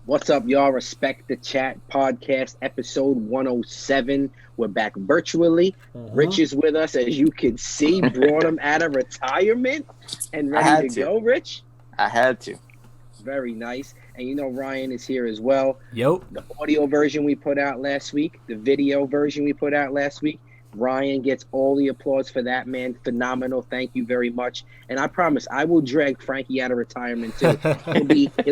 What's up, y'all? Respect the Chat podcast, episode 107. We're back virtually. Rich is with us, as you can see. Brought him out of retirement and ready to go, Rich. I had to. Very nice. And you know Ryan is here as well. Yo. The audio version we put out last week, the video version we put out last week. Ryan gets all the applause for that, man. Phenomenal. Thank you very much. And I promise I will drag Frankie out of retirement too. It'll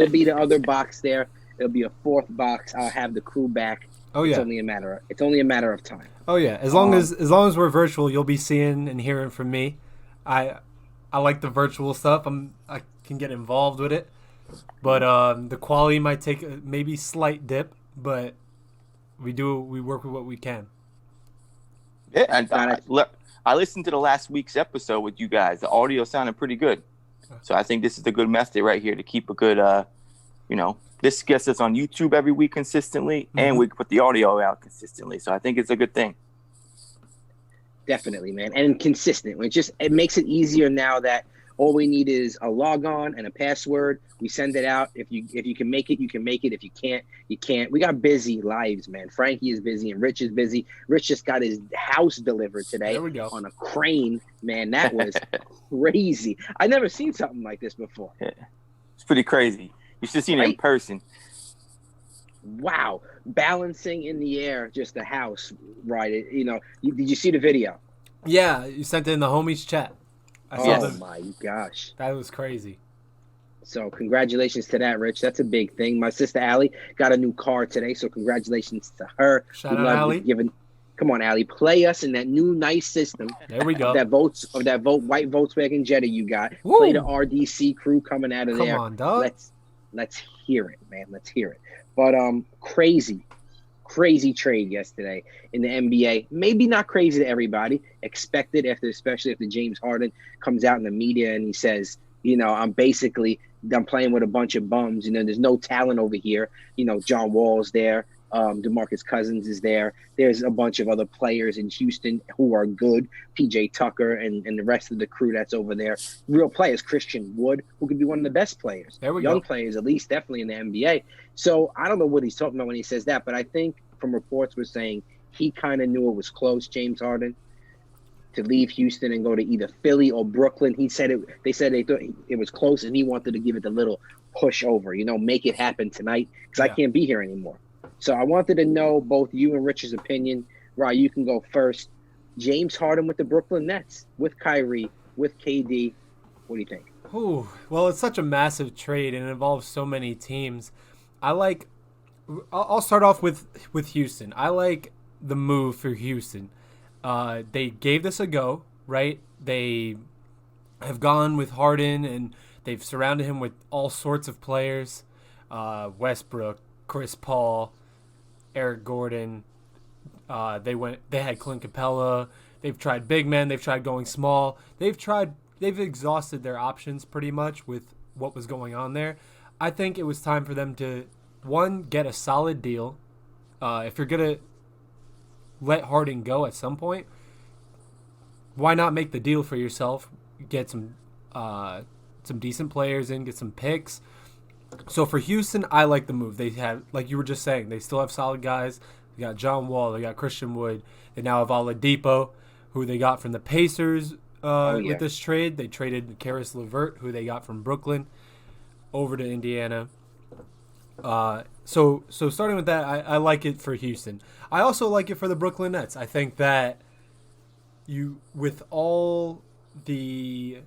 be the other box there. It'll be a fourth box. I'll have the crew back. Oh yeah. It's only a matter of time. Oh yeah. As long as we're virtual, you'll be seeing and hearing from me. I like the virtual stuff. I can get involved with it. But the quality might take a maybe slight dip, but we work with what we can. Yeah, and I listened to the last week's episode with you guys. The audio sounded pretty good. So I think this is a good method right here to keep a good, this gets us on YouTube every week consistently, and we put the audio out consistently. So I think it's a good thing. Definitely, man. And consistent. It makes it easier now that all we need is a log on and a password. We send it out. If you can make it, you can make it. If you can't, you can't. We got busy lives, man. Frankie is busy and Rich is busy. Rich just got his house delivered today on a crane. Man, that was crazy. I never seen something like this before. Yeah. It's pretty crazy. You should have seen it in person. Wow. Balancing in the air, just a house, right? Did you see the video? Yeah, you sent it in the homies chat. My gosh. That was crazy. So congratulations to that, Rich. That's a big thing. My sister Allie got a new car today, so congratulations to her. Shout out Allie. Come on, Allie, play us in that new nice system. There we go. Of that white Volkswagen Jetta you got. Woo. Play the RDC Crew coming out of there. Come on, dog. Let's hear it, man. Let's hear it. But crazy trade yesterday in the NBA. Maybe not crazy to everybody. Expected especially after James Harden comes out in the media and he says, I'm playing with a bunch of bums. There's no talent over here. John Wall's there. DeMarcus Cousins is there. There's a bunch of other players in Houston who are good. PJ Tucker and the rest of the crew that's over there. Real players. Christian Wood, who could be one of the best players. There we Young go. players, at least, definitely in the NBA. So I don't know what he's talking about when he says that, but I think from reports we're saying he kind of knew it was close, James Harden, to leave Houston and go to either Philly or Brooklyn. They said they thought it was close, and he wanted to give it the little push over, make it happen tonight because I can't be here anymore. So I wanted to know both you and Rich's opinion. Ryan, you can go first. James Harden with the Brooklyn Nets, with Kyrie, with KD. What do you think? Ooh, well, it's such a massive trade and it involves so many teams. I'll start off with Houston. I like the move for Houston. They gave this a go, right? They have gone with Harden and they've surrounded him with all sorts of players. Westbrook, Chris Paul, Eric Gordon. They had Clint Capella. They've tried big men. They've tried going small. They've exhausted their options pretty much with what was going on there. I think it was time for them to, one, get a solid deal. If you're going to let Harden go at some point, why not make the deal for yourself? Get some decent players in, get some picks. So for Houston, I like the move. They have, like you were just saying, they still have solid guys. They got John Wall. They got Christian Wood. They now have Oladipo, who they got from the Pacers with this trade. They traded Karis LeVert, who they got from Brooklyn, over to Indiana. So starting with that, I like it for Houston. I also like it for the Brooklyn Nets. I think that with all the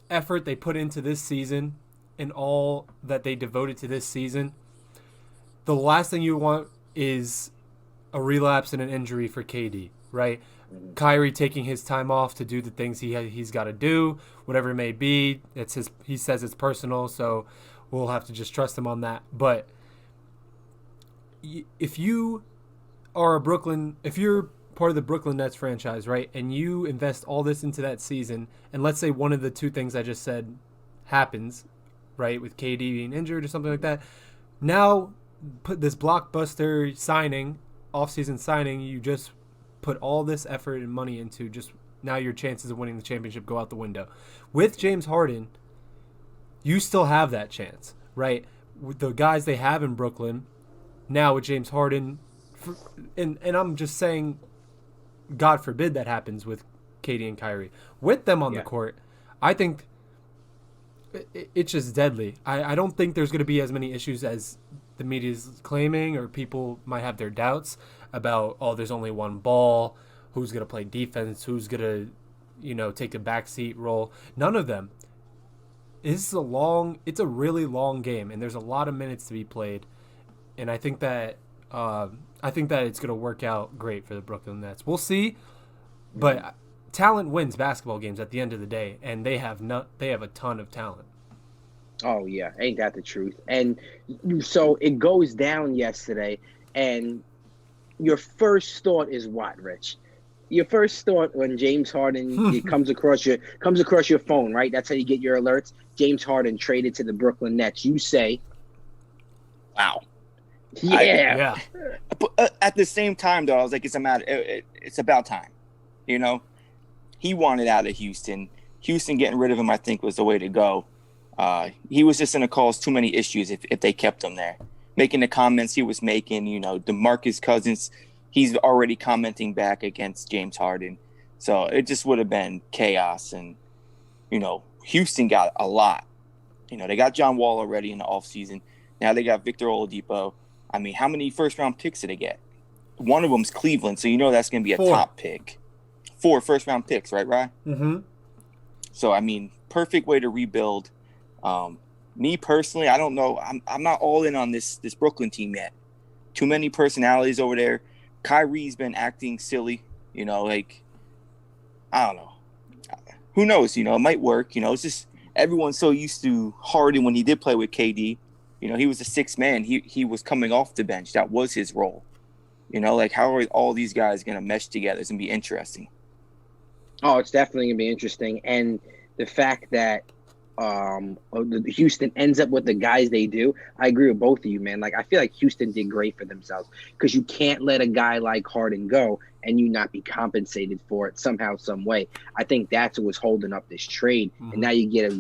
effort they put into this season and all that they devoted to this season, the last thing you want is a relapse and an injury for KD, right? Kyrie taking his time off to do the things he's got to do, whatever it may be. He says it's personal, so we'll have to just trust him on that. But if you're part of the Brooklyn Nets franchise, right, and you invest all this into that season, and let's say one of the two things I just said happens, right, with KD being injured or something like that, now put this blockbuster signing, off-season signing, you just put all this effort and money into, just now your chances of winning the championship go out the window. With James Harden, you still have that chance, right? with the guys they have in Brooklyn, now with James Harden, and I'm just saying, God forbid that happens with KD and Kyrie. With them on the court, I think it's just deadly. I don't think there's going to be as many issues as the media is claiming, or people might have their doubts about, there's only one ball, who's going to play defense, who's going to, take a backseat role. None of them. It's a really long game, and there's a lot of minutes to be played. And I think that it's going to work out great for the Brooklyn Nets. We'll see, but talent wins basketball games at the end of the day, and they have a ton of talent. Oh yeah, ain't that the truth? And so it goes down yesterday, and your first thought is what, Rich? Your first thought when James Harden it comes across your phone, right? That's how you get your alerts. James Harden traded to the Brooklyn Nets. You say, "Wow, yeah." But at the same time, though, I was like, it's about time. He wanted out of Houston. Houston getting rid of him, I think, was the way to go. He was just going to cause too many issues if they kept him there. Making the comments he was making, DeMarcus Cousins, he's already commenting back against James Harden. So it just would have been chaos. And, Houston got a lot. They got John Wall already in the offseason. Now they got Victor Oladipo. I mean, how many first-round picks did they get? One of them's Cleveland, so that's going to be a top pick. 4 first-round picks, right, Ryan? Mm-hmm. So, I mean, perfect way to rebuild. Me personally, I don't know. I'm not all in on this Brooklyn team yet. Too many personalities over there. Kyrie's been acting silly. I don't know. Who knows? It might work. It's just everyone's so used to Harden when he did play with KD. He was a sixth man. He was coming off the bench. That was his role. How are all these guys going to mesh together? It's going to be interesting. Oh, it's definitely going to be interesting. And the fact that Houston ends up with the guys they do, I agree with both of you, man. I feel like Houston did great for themselves, because you can't let a guy like Harden go and you not be compensated for it somehow, some way. I think that's what was holding up this trade. Mm-hmm. And now you get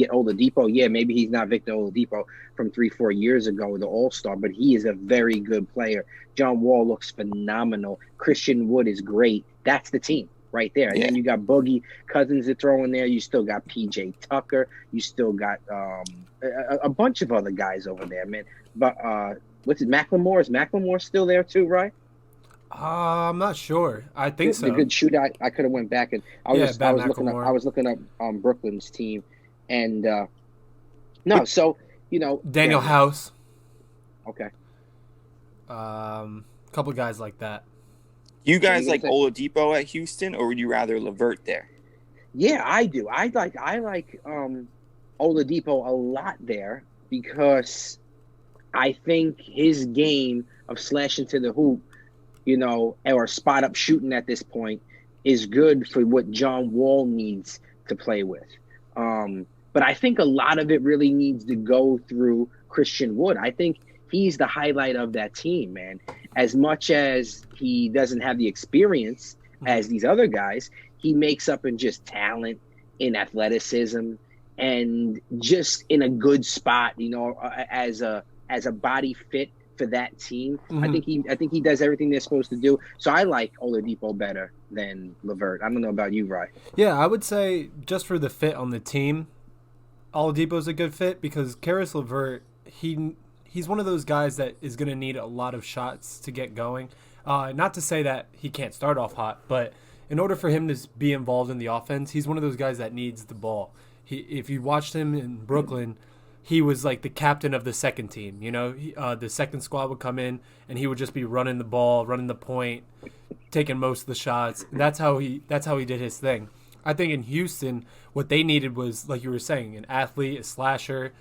Oladipo. Yeah, maybe he's not Victor Oladipo from 3-4 years ago, the All-Star, but he is a very good player. John Wall looks phenomenal. Christian Wood is great. That's the team right there. And then you got Boogie Cousins to throw in there. You still got PJ Tucker. You still got a bunch of other guys over there, man. But what's it, Macklemore? Is Macklemore still there too, right? I'm not sure. I think so. The good shootout. I could have went back and I was looking up Brooklyn's team, and Daniel House. Okay. Couple guys like that. You guys like Oladipo at Houston, or would you rather LeVert there? Yeah, I do. I like Oladipo a lot there, because I think his game of slashing to the hoop, or spot up shooting at this point, is good for what John Wall needs to play with. But I think a lot of it really needs to go through Christian Wood. I think he's the highlight of that team, man. As much as he doesn't have the experience as these other guys, he makes up in just talent, in athleticism, and just in a good spot, as a body fit for that team. Mm-hmm. I think he does everything they're supposed to do. So I like Oladipo better than LeVert. I don't know about you, Ryan. Yeah, I would say just for the fit on the team, Oladipo's a good fit, because Caris LeVert, he's one of those guys that is going to need a lot of shots to get going. Not to say that he can't start off hot, but in order for him to be involved in the offense, he's one of those guys that needs the ball. If you watched him in Brooklyn, he was like the captain of the second team. The second squad would come in, and he would just be running the ball, running the point, taking most of the shots. And that's how he did his thing. I think in Houston, what they needed was, like you were saying, an athlete, a slasher,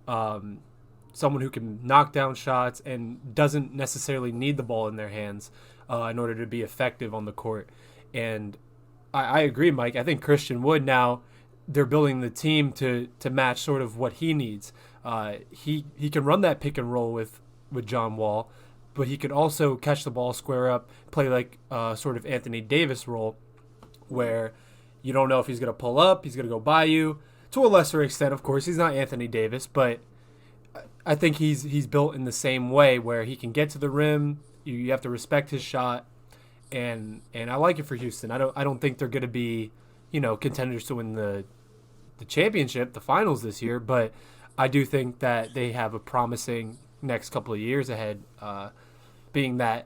someone who can knock down shots and doesn't necessarily need the ball in their hands in order to be effective on the court. And I agree, Mike. I think Christian Wood now, they're building the team to match sort of what he needs. He can run that pick and roll with John Wall, but he could also catch the ball, square up, play like sort of Anthony Davis role, where you don't know if he's going to pull up, he's going to go by you. To a lesser extent, of course, he's not Anthony Davis, but I think he's built in the same way where he can get to the rim. You have to respect his shot, and I like it for Houston. I don't think they're going to be, contenders to win the championship, the finals this year, but I do think that they have a promising next couple of years ahead, being that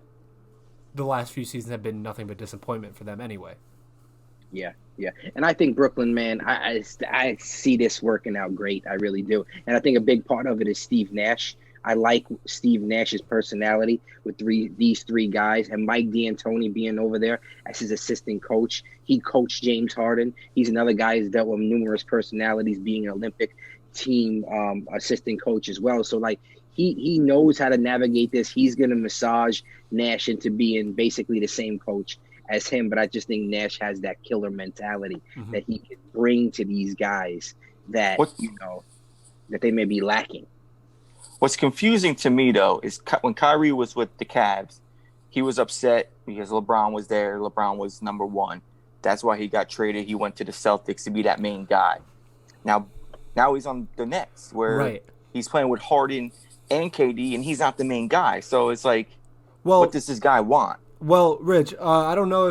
the last few seasons have been nothing but disappointment for them anyway. Yeah. And I think Brooklyn, man, I see this working out great. I really do. And I think a big part of it is Steve Nash. I like Steve Nash's personality with these three guys, and Mike D'Antoni being over there as his assistant coach. He coached James Harden. He's another guy who's dealt with numerous personalities, being an Olympic team assistant coach as well. So, like, he knows how to navigate this. He's going to massage Nash into being basically the same coach as him, but I just think Nash has that killer mentality that he can bring to these guys that, that they may be lacking. What's confusing to me, though, is when Kyrie was with the Cavs, he was upset because LeBron was there. LeBron was number one. That's why he got traded. He went to the Celtics to be that main guy. Now he's on the Nets, where he's playing with Harden and KD, and he's not the main guy. So it's like, what does this guy want? Well, Rich, I don't know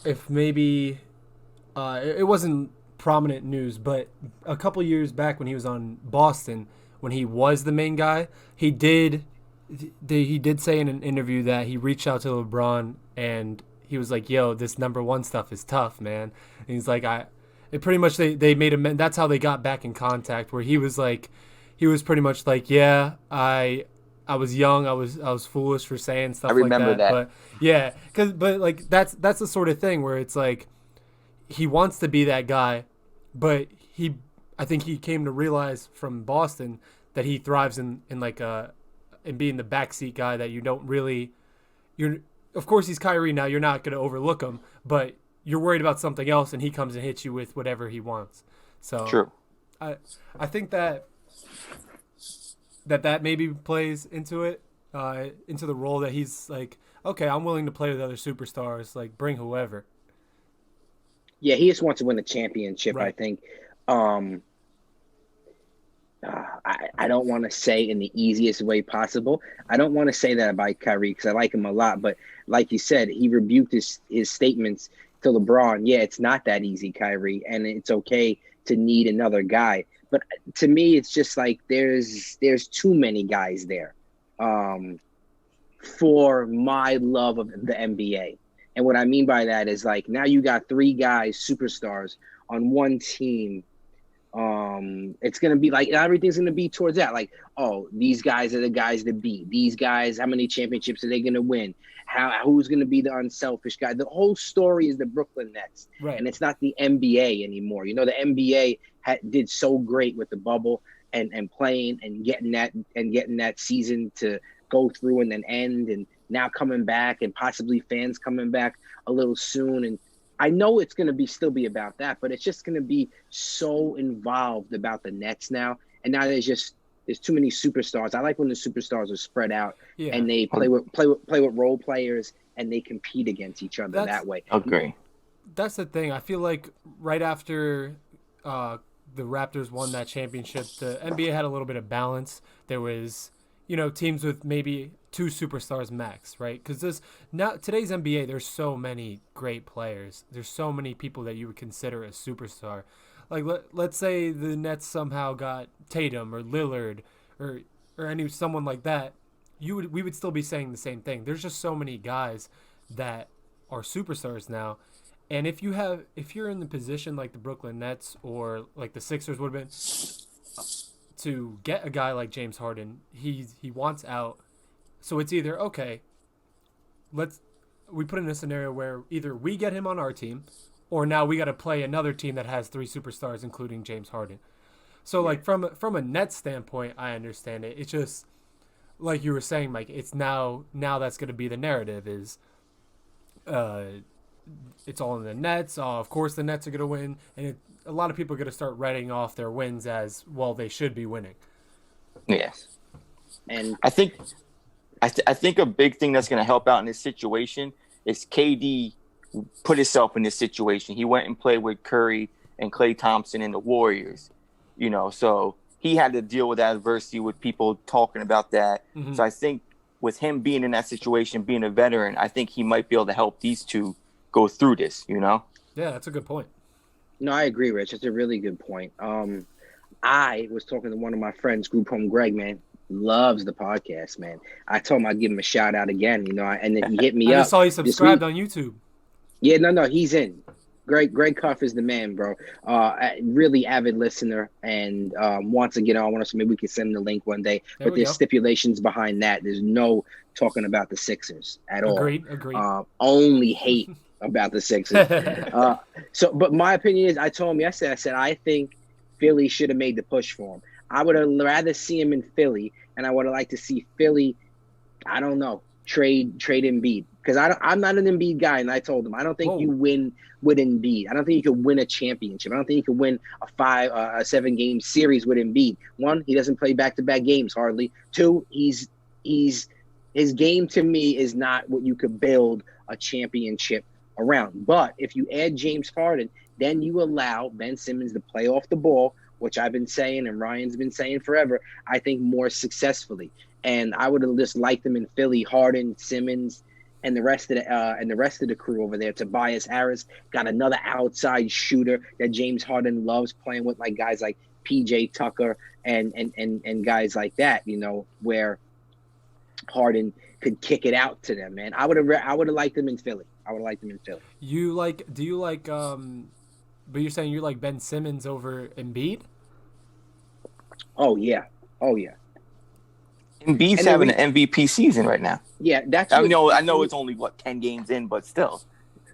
if maybe it wasn't prominent news, but a couple years back when he was on Boston, when he was the main guy, he did say in an interview that he reached out to LeBron and he was like, "Yo, this number one stuff is tough, man." And he's like, they made him. That's how they got back in contact. Where he was pretty much like, "Yeah, I was young, I was foolish for saying stuff like that." I remember that. But yeah, but like that's the sort of thing where it's like he wants to be that guy, but I think he came to realize from Boston that he thrives in being the backseat guy that you don't really of course he's Kyrie now, you're not going to overlook him, but you're worried about something else and he comes and hits you with whatever he wants. So true. I think that maybe plays into it, into the role that he's like, okay, I'm willing to play with other superstars, like bring whoever. Yeah, he just wants to win a championship, right. I think. I don't want to say in the easiest way possible. I don't want to say that about Kyrie because I like him a lot. But like you said, he rebuked his statements to LeBron. Yeah, it's not that easy, Kyrie, and it's okay to need another guy. But to me, it's just like there's too many guys there for my love of the NBA. And what I mean by that is like now you got three guys, superstars, on one team. It's going to be like everything's going to be towards that. Like, oh, these guys are the guys to beat. These guys, how many championships are they going to win? Who's going to be the unselfish guy? The whole story is the Brooklyn Nets. Right. And it's not the NBA anymore. You know, the NBA did so great with the bubble and playing and getting that season to go through and then end, and now coming back and possibly fans coming back a little soon. And I know it's going to still be about that, but it's just going to be so involved about the Nets now. And now there's too many superstars. I like when the superstars are spread out and they play with role players and they compete against each other that way. Okay. That's the thing. I feel like right after the Raptors won that championship, the NBA had a little bit of balance. There was, teams with maybe two superstars max, right? Because today's NBA, there's so many great players. There's so many people that you would consider a superstar. Like let's say the Nets somehow got Tatum or Lillard or someone like that, we would still be saying the same thing. There's just so many guys that are superstars now. And if you're in the position like the Brooklyn Nets or like the Sixers would have been, to get a guy like James Harden, he wants out. So it's either, okay, we put in a scenario where either we get him on our team or now we got to play another team that has three superstars, including James Harden. So like from a Nets standpoint, I understand it. It's just like you were saying, Mike, it's now that's going to be the narrative is, it's all in the Nets. Of course the Nets are going to win. And a lot of people are going to start writing off their wins as, well, they should be winning. Yes. And I think a big thing that's going to help out in this situation is KD put himself in this situation. He went and played with Curry and Klay Thompson and the Warriors, so he had to deal with adversity with people talking about that. Mm-hmm. So I think with him being in that situation, being a veteran, I think he might be able to help these two go through this, you know? Yeah, that's a good point. No, I agree, Rich. It's a really good point. I was talking to one of my friends, Group Home Greg, man. Loves the podcast, man. I told him I'd give him a shout out again, you know, and then he hit me I up. just saw you subscribed on YouTube. Yeah, no, he's in. Greg Cuff is the man, bro. Really avid listener and wants to get on with us. Maybe we can send him the link one day. But there's stipulations behind that. There's no talking about the Sixers at all. Agreed. Only hate about the Sixers. But my opinion is, I told him yesterday, I said, I think Philly should have made the push for him. I would have rather see him in Philly, and I would have liked to see Philly, I don't know, trade Embiid. Because I'm not an Embiid guy, and I told him, I don't think you win with Embiid. I don't think you could win a championship. I don't think you could win a 7-game series with Embiid. One, he doesn't play back-to-back games hardly. Two, his game to me is not what you could build a championship around. But if you add James Harden, then you allow Ben Simmons to play off the ball, which I've been saying and Ryan's been saying forever, I think more successfully. And I would have just liked them in Philly, Harden, Simmons, and the rest of the crew over there. Tobias Harris got another outside shooter that James Harden loves playing with, like guys like PJ Tucker and guys like that, you know, where Harden could kick it out to them, man. I would have liked them in Philly. But you're saying you like Ben Simmons over Embiid? Oh yeah. Embiid's having an MVP season right now. Yeah, I know it's only 10 games in, but still.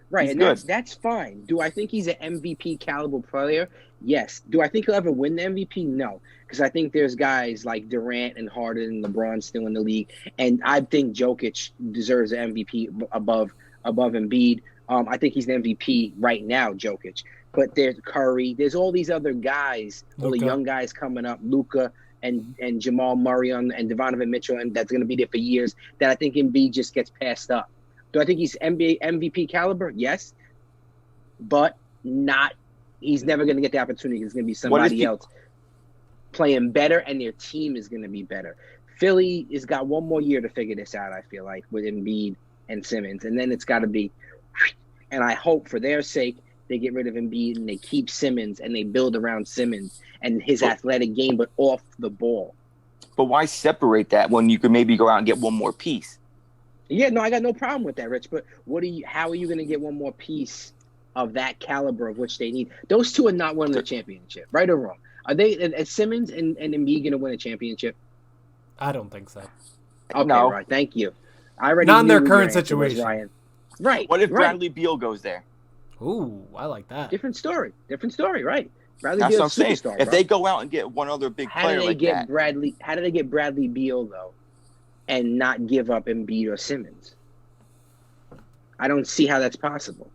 Right, and that's fine. Do I think he's an MVP caliber player? Yes. Do I think he'll ever win the MVP? No, because I think there's guys like Durant and Harden and LeBron still in the league, and I think Jokic deserves an MVP above Embiid. I think he's the MVP right now, Jokic. But there's Curry. There's all these other guys, all the young guys coming up, Luka and Jamal Murray and Donovan Mitchell, and that's going to be there for years, that I think Embiid just gets passed up. Do I think he's MVP caliber? Yes. But not – he's never going to get the opportunity. There's going to be somebody else playing better, and their team is going to be better. Philly has got one more year to figure this out, I feel like, with Embiid and Simmons. And then it's got to be – and I hope for their sake they get rid of Embiid and they keep Simmons and they build around Simmons and his athletic game, but off the ball. But why separate that when you could maybe go out and get one more piece? Yeah, no, I got no problem with that, Rich. But how are you going to get one more piece of that caliber of which they need? Those two are not winning the championship, right or wrong. Are Simmons and Embiid going to win a championship? I don't think so. Okay, no. Right. Thank you. I already not in their knew current your answer was, situation. Ryan. Right. What if Bradley Beal goes there? Ooh, I like that. Different story, right? That's what I'm saying. If they go out and get one other big player like that. How did they get Bradley Beal, though, and not give up Embiid or Simmons? I don't see how that's possible.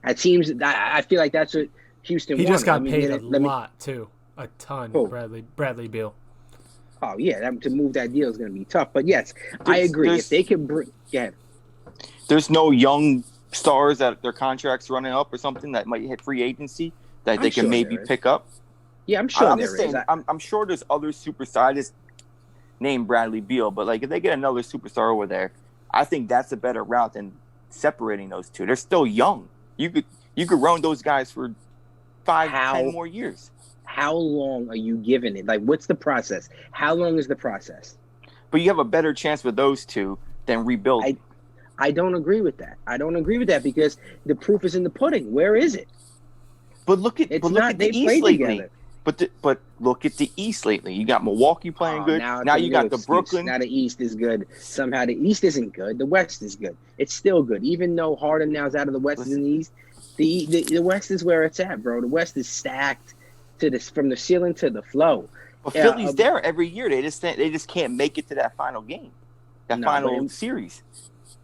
It seems I feel like that's what Houston wanted. He just got paid a lot, too. A ton, Bradley Beal. Oh, yeah, to move that deal is going to be tough. But, yes, I agree. If they can bring – go ahead. There's no young stars that their contracts running up or something that might hit free agency that they can maybe pick up? Yeah, I'm sure there is. I'm sure there's other superstars. I just named Bradley Beal, but like if they get another superstar over there, I think that's a better route than separating those two. They're still young. You could run those guys for 10 more years. How long are you giving it? Like, what's the process? How long is the process? But you have a better chance with those two than rebuilding. I don't agree with that. Because the proof is in the pudding. Where is it? But look at the East lately. But look at the East lately. You got Milwaukee playing good. Now you got the Brooklyn. Now the East is good. Somehow the East isn't good. The West is good. It's still good. Even though Harden now is out of the West and the East, the West is where it's at, bro. The West is stacked from the ceiling to the flow. But Philly's there every year. They just can't make it to that final game, final series.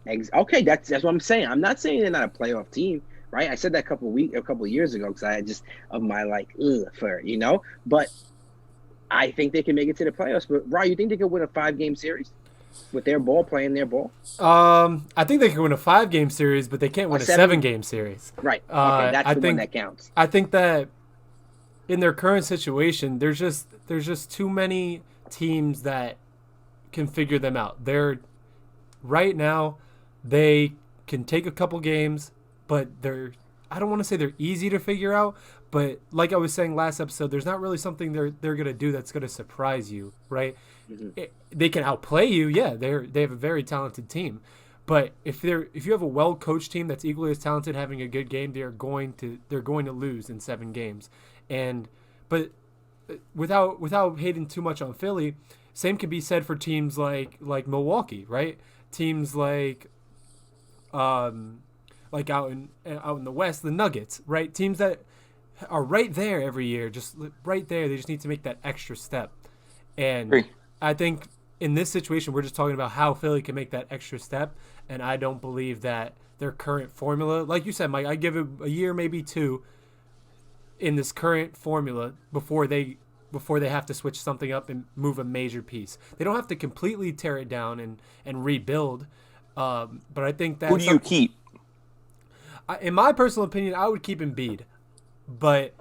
Okay, that's what I'm saying. I'm not saying they're not a playoff team, right? I said that a couple of years ago because I just of my But I think they can make it to the playoffs. But Ryan, you think they could win a 5-game series with their ball playing their ball? I think they can win a 5-game series, but they can't win a 7-game series. Right. Okay, that's the one that counts. I think that in their current situation, there's there's just too many teams that can figure them out. Right now, they can take a couple games, but I don't want to say they're easy to figure out, but like I was saying last episode, there's not really something they're going to do that's going to surprise you, right? Mm-hmm. They can outplay you. Yeah, they have a very talented team. But if you have a well-coached team that's equally as talented having a good game, they're going to lose in 7 games. But without hating too much on Philly, same can be said for teams like Milwaukee, right? Teams like out in the West, the Nuggets, right? Teams that are right there every year, just right there. They just need to make that extra step. And I think in this situation, we're just talking about how Philly can make that extra step. And I don't believe that their current formula, like you said, Mike, I give it a year, maybe 2 in this current formula before they have to switch something up and move a major piece. They don't have to completely tear it down and rebuild. But I think that who do you keep? In my personal opinion, I would keep Embiid. But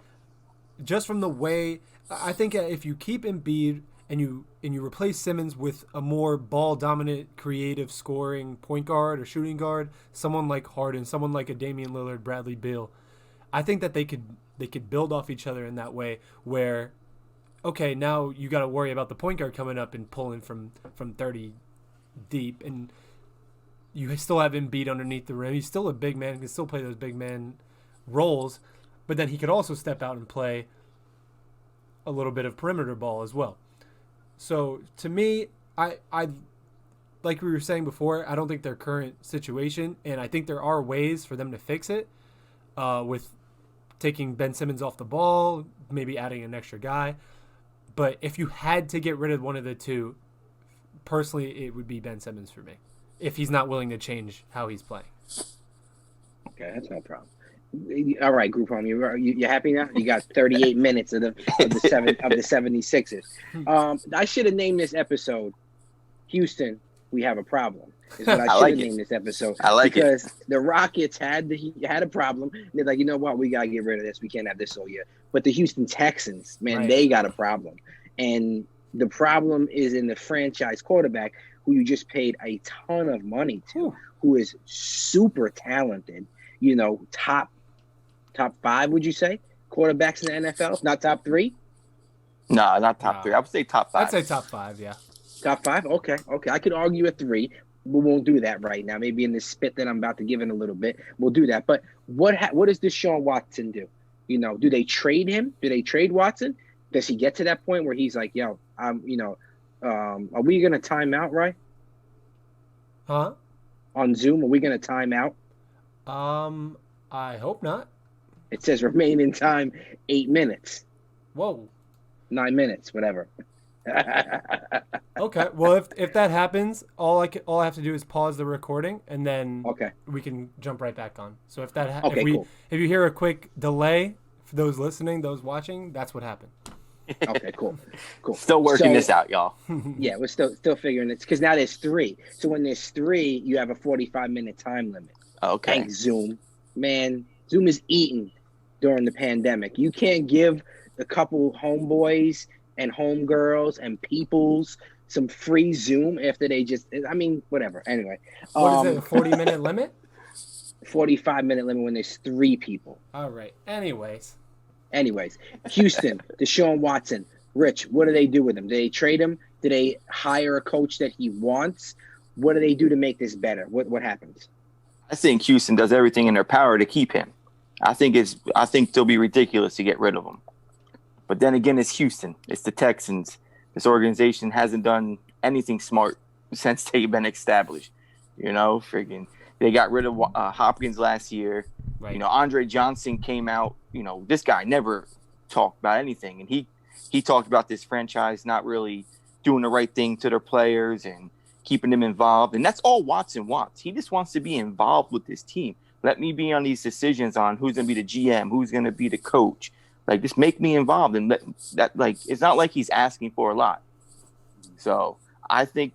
just from the way, I think if you keep Embiid and you replace Simmons with a more ball-dominant, creative scoring point guard or shooting guard, someone like Harden, someone like a Damian Lillard, Bradley Beal, I think that they could build off each other in that way where, okay, now you got to worry about the point guard coming up and pulling from 30 deep, and you still have Embiid underneath the rim. He's still a big man, can still play those big man roles, but then he could also step out and play a little bit of perimeter ball as well. So to me, I like we were saying before, I don't think their current situation, and I think there are ways for them to fix it with taking Ben Simmons off the ball, maybe adding an extra guy. But if you had to get rid of one of the two, personally, it would be Ben Simmons for me, if he's not willing to change how he's playing. Okay, that's no problem. All right, group home. You happy now? You got 38 minutes of the 76ers. I should have named this episode "Houston, We Have a Problem." Is what I should have named this episode. I like it because the Rockets had a problem. They're like, you know what? We gotta get rid of this. We can't have this all year. But the Houston Texans, man, They got a problem, and the problem is in the franchise quarterback who you just paid a ton of money to, who is super talented. You know, top 5, would you say? Quarterbacks in the NFL, not top 3? No, not top 3. I would say top 5. I'd say top 5, yeah. Top 5? Okay. I could argue a 3. We won't do that right now. Maybe in this spit that I'm about to give in a little bit, we'll do that. But what does Deshaun Watson do? You know, do they trade him? Do they trade Watson? Does he get to that point where he's like, yo, are we going to time out, right? Huh? On Zoom, are we going to time out? I hope not. It says remaining time 8 minutes. Whoa. 9 minutes, whatever. Okay. Well, if that happens, all I have to do is pause the recording, and then we can jump right back on. So if cool. If you hear a quick delay for those listening, those watching, that's what happened. Okay, cool. Still working this out, y'all. Yeah, we're still figuring it because now there's 3. So when there's 3, you have a 45-minute time limit. Okay. Thanks, Zoom. Man, Zoom is eating during the pandemic. You can't give a couple homeboys and homegirls and peoples some free Zoom after they whatever. Anyway. What is it, a 40-minute limit? 45-minute limit when there's 3 people. All right. Anyways, Houston, Deshaun Watson. Rich, what do they do with him? Do they trade him? Do they hire a coach that he wants? What do they do to make this better? What happens? I think Houston does everything in their power to keep him. I think it'll be ridiculous to get rid of him. But then again, it's Houston. It's the Texans. This organization hasn't done anything smart since they've been established. You know, they got rid of Hopkins last year. Right. You know, Andre Johnson came out. You know, this guy never talked about anything, and he talked about this franchise not really doing the right thing to their players and keeping them involved. And that's all Watson wants. He just wants to be involved with this team. Let me be on these decisions on who's going to be the GM, who's going to be the coach. Like, just make me involved. And it's not like he's asking for a lot. So I think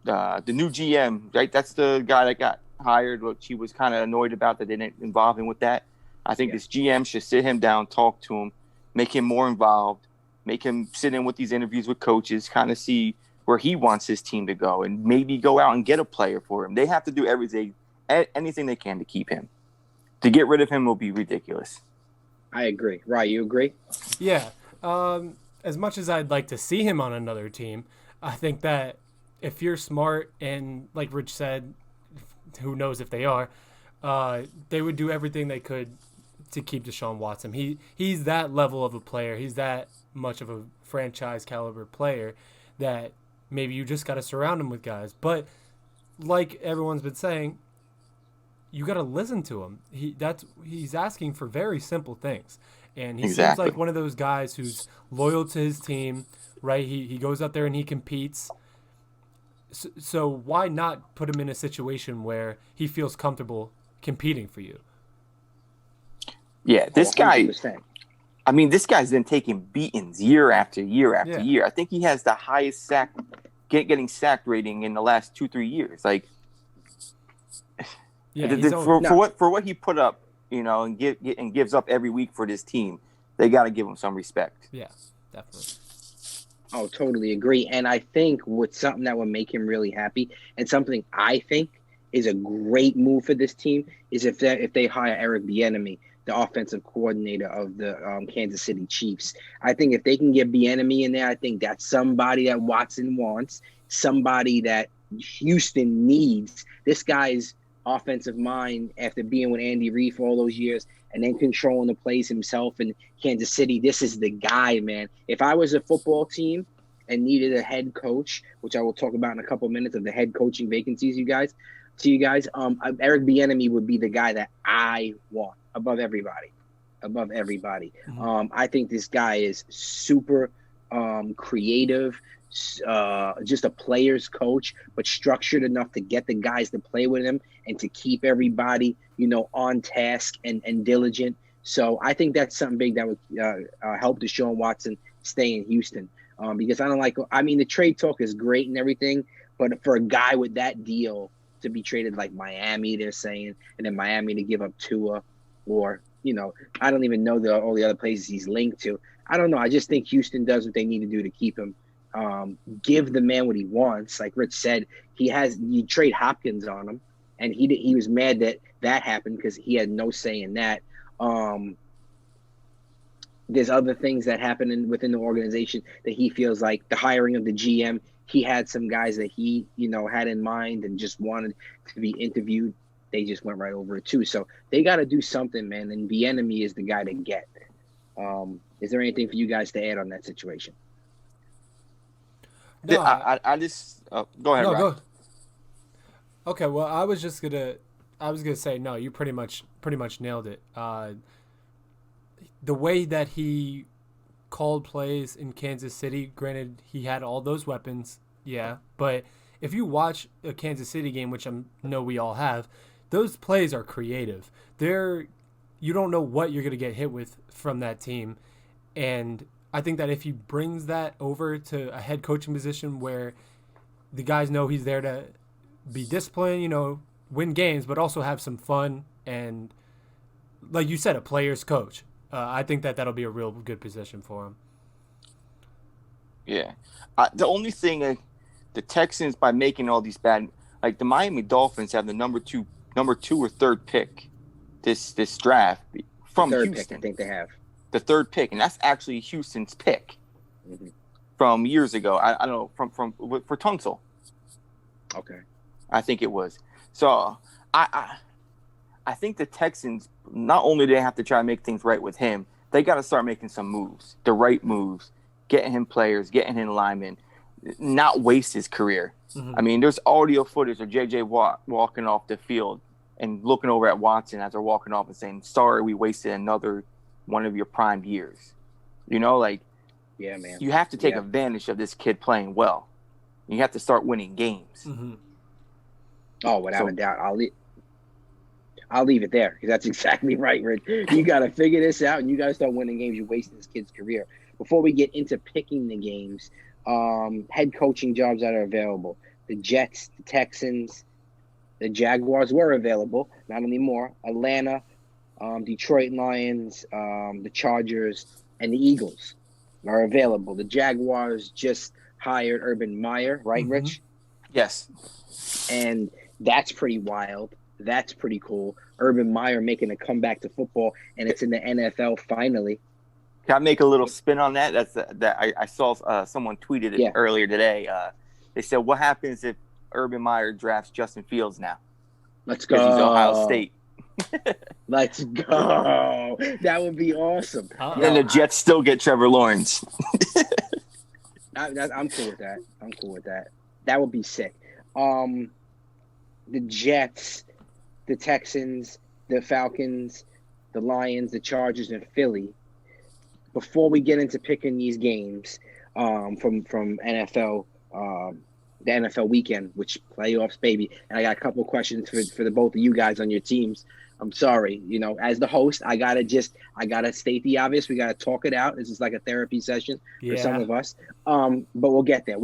the new GM, right, that's the guy that got hired, which he was kind of annoyed about that they didn't involve him with that. I think this GM should sit him down, talk to him, make him more involved, make him sit in with these interviews with coaches, kind of see where he wants his team to go, and maybe go out and get a player for him. They have to do anything they can to keep him. To get rid of him will be ridiculous. I agree. Right, you agree? Yeah. As much as I'd like to see him on another team, I think that if you're smart and, like Rich said, who knows if they are, they would do everything they could to keep Deshaun Watson. He's that level of a player. He's that much of a franchise caliber player that maybe you just got to surround him with guys. But like everyone's been saying, you got to listen to him. He's asking for very simple things. And he seems like one of those guys who's loyal to his team, right? He goes out there and he competes. So why not put him in a situation where he feels comfortable competing for you? Yeah, this guy, this guy's been taking beatings year after year after year. I think he has the highest getting sacked rating in the last 2-3 years. Like, for what he put up, and gives up every week for this team, they got to give him some respect. Yeah, definitely. Oh, totally agree. And I think what's something that would make him really happy, and something I think is a great move for this team, is if they hire Eric Bieniemy, the offensive coordinator of the Kansas City Chiefs. I think if they can get Bieniemy in there, I think that's somebody that Watson wants, somebody that Houston needs. This guy's offensive mind, after being with Andy Reid for all those years and then controlling the plays himself in Kansas City, this is the guy, man. If I was a football team and needed a head coach, which I will talk about in a couple of minutes of the head coaching vacancies, Eric Bieniemy would be the guy that I want above everybody. I think this guy is super creative, just a player's coach, but structured enough to get the guys to play with him and to keep everybody, on task and diligent. So I think that's something big that would help Deshaun Watson stay in Houston. Because the trade talk is great and everything, but for a guy with that deal to be traded like Miami, they're saying, and then Miami to give up Tua, or, I don't even know all the other places he's linked to. I don't know. I just think Houston does what they need to do to keep him. Give the man what he wants. Like Rich said, you trade Hopkins on him, and he was mad that happened because he had no say in that. There's other things that happen within the organization that he feels like the hiring of the GM. He had some guys that he, had in mind and just wanted to be interviewed. They just went right over it too. So they got to do something, man. And Bieniemy is the guy to get. Is there anything for you guys to add on that situation? No, I just go ahead. No, go. Okay, well, I was gonna say no. You pretty much nailed it. The way that he called plays in Kansas City, granted he had all those weapons, yeah, but if you watch a Kansas City game, which I know we all have, those plays are creative. You don't know what you're gonna get hit with from that team, and I think that if he brings that over to a head coaching position where the guys know he's there to be disciplined, win games, but also have some fun and, like you said, a player's coach. I think that'll be a real good position for him. Yeah. The only thing, the Texans, by making all these bad, like the Miami Dolphins have the number two or third pick this draft from Houston. Pick, I think they have. The third pick, and that's actually Houston's pick from years ago. I don't know, for Tunsil. Okay. I think it was. So I think the Texans, not only do they have to try to make things right with him, they got to start making some moves, the right moves, getting him players, getting him linemen, not waste his career. Mm-hmm. I mean, there's audio footage of JJ Watt walking off the field and looking over at Watson as they're walking off and saying, "Sorry, we wasted another one of your prime years." Yeah, man. You have to take advantage of this kid playing well. You have to start winning games. Mm-hmm. Oh, without a doubt. I'll leave it there because that's exactly right, Rich. You got to figure this out, and you got to start winning games. You're wasting this kid's career. Before we get into picking the games, head coaching jobs that are available. The Jets, the Texans, the Jaguars were available, not anymore. Atlanta, Detroit Lions, the Chargers, and the Eagles. are available. The Jaguars just hired Urban Meyer, right, Rich? Yes. And that's pretty wild. That's pretty cool. Urban Meyer making a comeback to football, and it's in the NFL finally. Can I make a little spin on that? I saw someone tweeted it earlier today. They said, "What happens if Urban Meyer drafts Justin Fields now?" Let's go. Because he's Ohio State. Let's go. That would be awesome. Then the Jets still get Trevor Lawrence. I'm cool with that. That would be sick. The Jets, the Texans, the Falcons, the Lions, the Chargers, and Philly. Before we get into picking these games from NFL, the NFL weekend, which playoffs, baby, and I got a couple of questions for the both of you guys on your teams. I'm sorry, as the host, I gotta state the obvious. We gotta talk it out. This is like a therapy session for some of us. But we'll get there.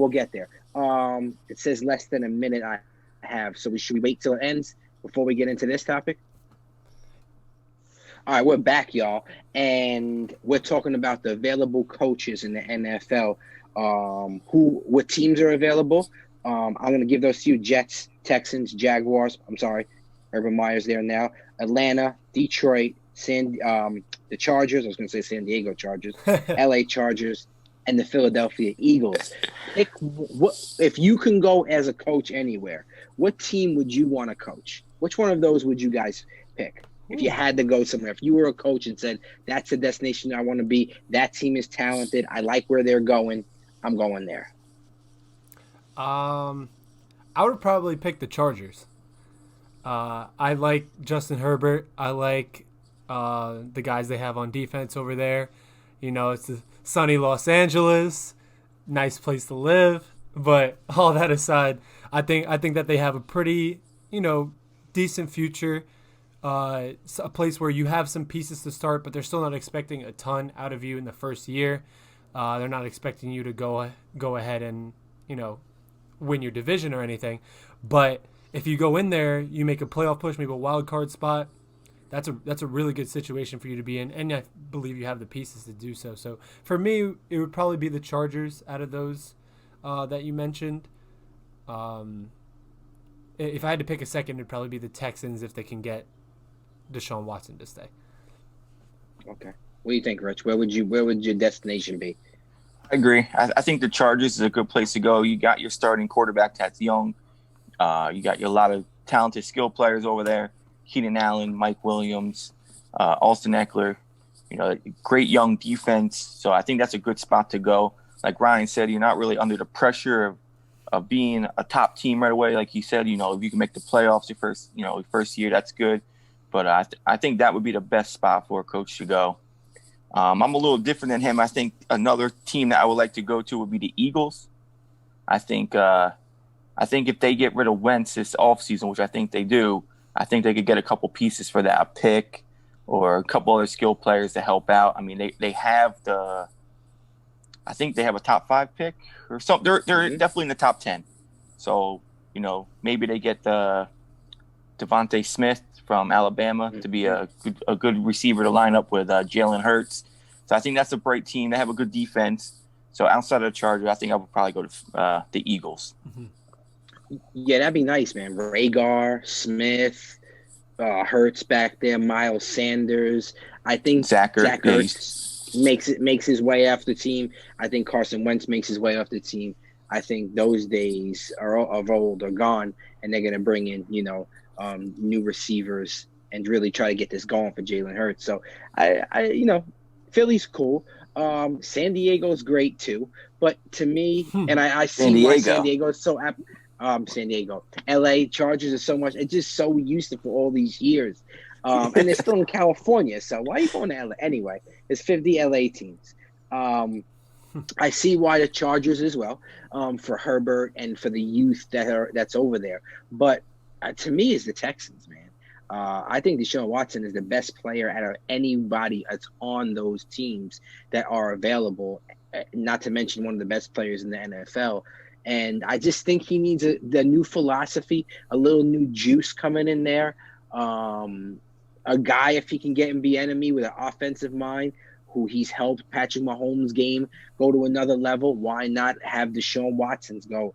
It says less than a minute I have, so should we wait till it ends before we get into this topic? All right, we're back, y'all, and we're talking about the available coaches in the NFL. What teams are available? I'm going to give those to you: Jets, Texans, Jaguars. I'm sorry, Urban Meyer's there now. Atlanta, Detroit, the Chargers. I was going to say San Diego Chargers, LA Chargers, and the Philadelphia Eagles. If you can go as a coach anywhere, what team would you want to coach? Which one of those would you guys pick? If you had to go somewhere, if you were a coach and said, that's the destination I want to be, that team is talented, I like where they're going, I'm going there. I would probably pick the Chargers. I like Justin Herbert. I like the guys they have on defense over there. It's the sunny Los Angeles, nice place to live. But all that aside, I think that they have a pretty, decent future. A place where you have some pieces to start, but they're still not expecting a ton out of you in the first year. They're not expecting you to go ahead and win your division or anything. But if you go in there, you make a playoff push, maybe a wild card spot. That's a really good situation for you to be in, and I believe you have the pieces to do so. So for me, it would probably be the Chargers out of those that you mentioned. If I had to pick a second, it'd probably be the Texans if they can get Deshaun Watson to stay. Okay. What do you think, Rich? Where would your destination be? I agree. I think the Chargers is a good place to go. You got your starting quarterback that's young. You got a lot of talented skill players over there. Keenan Allen, Mike Williams, Austin Eckler. Great young defense. So I think that's a good spot to go. Like Ryan said, you're not really under the pressure of being a top team right away. Like he said, if you can make the playoffs your first year, that's good. But I think that would be the best spot for a coach to go. I'm a little different than him. I think another team that I would like to go to would be the Eagles. I think if they get rid of Wentz this offseason, which I think they do, I think they could get a couple pieces for that, a pick or a couple other skill players to help out. I mean, they have I think they have a top 5 pick or something. They're definitely in the top 10. So, maybe they get Devontae Smith from Alabama to be a good receiver to line up with Jalen Hurts. So I think that's a bright team. They have a good defense. So outside of the Chargers, I think I would probably go to the Eagles. Mm-hmm. Yeah, that'd be nice, man. Rhaegar, Smith, Hurts back there, Miles Sanders. I think Zach Ertz makes his way off the team. I think Carson Wentz makes his way off the team. I think those days of old are gone, and they're going to bring in, new receivers and really try to get this going for Jalen Hurts. So I Philly's cool. San Diego's great too, but to me, and I see why San Diego is so San Diego, LA Chargers are so much. It's just so used to for all these years, and they're still in California. So why are you going to LA anyway? There's 50 LA teams. I see why the Chargers as well, for Herbert and for the youth that's over there. But to me, it's the Texans, man. I think Deshaun Watson is the best player out of anybody that's on those teams that are available, not to mention one of the best players in the NFL. And I just think he needs the new philosophy, a little new juice coming in there. A guy, if he can get and be enemy with an offensive mind, who he's helped Patrick Mahomes' game go to another level. Why not have Deshaun Watson's go,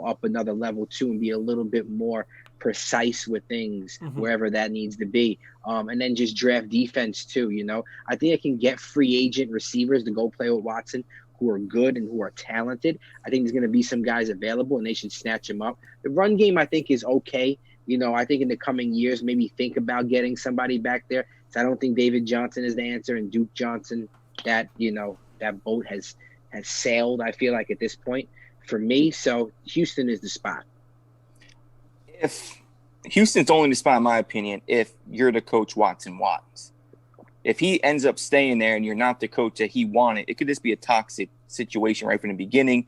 up another level too, and be a little bit more precise with things wherever that needs to be. And then just draft defense too. I think I can get free agent receivers to go play with Watson who are good and who are talented. I think there's going to be some guys available, and they should snatch them up. The run game, I think, is okay. I think in the coming years, maybe think about getting somebody back there. So I don't think David Johnson is the answer, and Duke Johnson, that boat has sailed, I feel like, at this point for me. So Houston is the spot. If Houston's only the spot, in my opinion, if you're the coach Watson wants. If he ends up staying there and you're not the coach that he wanted, it could just be a toxic situation right from the beginning.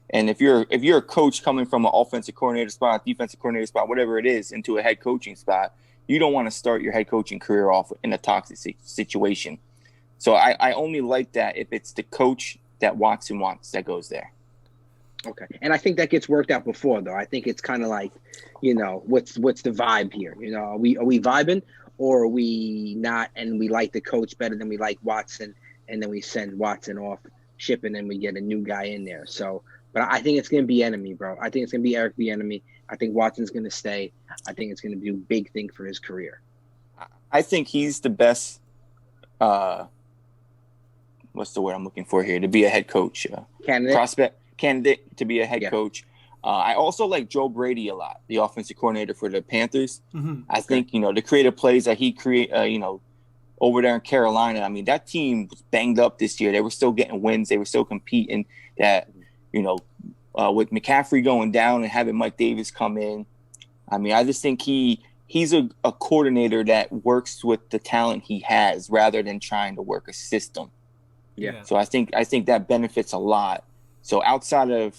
And if you're a coach coming from an offensive coordinator spot, defensive coordinator spot, whatever it is, into a head coaching spot, you don't want to start your head coaching career off in a toxic situation. So I only like that if it's the coach that Watson wants that goes there. Okay. And I think that gets worked out before, though. I think it's kind of like, what's the vibe here? Are we vibing, or are we not, and we like the coach better than we like Watson, and then we send Watson off shipping and we get a new guy in there. So, but I think it's going to be Enemy, bro. I think it's going to be Eric Bieniemy. I think Watson's going to stay. I think it's going to be a big thing for his career. I think he's the best, what's the word I'm looking for here, to be a head coach. Candidate to be a head coach. I also like Joe Brady a lot, the offensive coordinator for the Panthers. I think, the creative plays that he over there in Carolina. I mean, that team was banged up this year. They were still getting wins. They were still competing. That, with McCaffrey going down and having Mike Davis come in, I mean, I just think he's a coordinator that works with the talent he has rather than trying to work a system. Yeah. So I think that benefits a lot. So outside of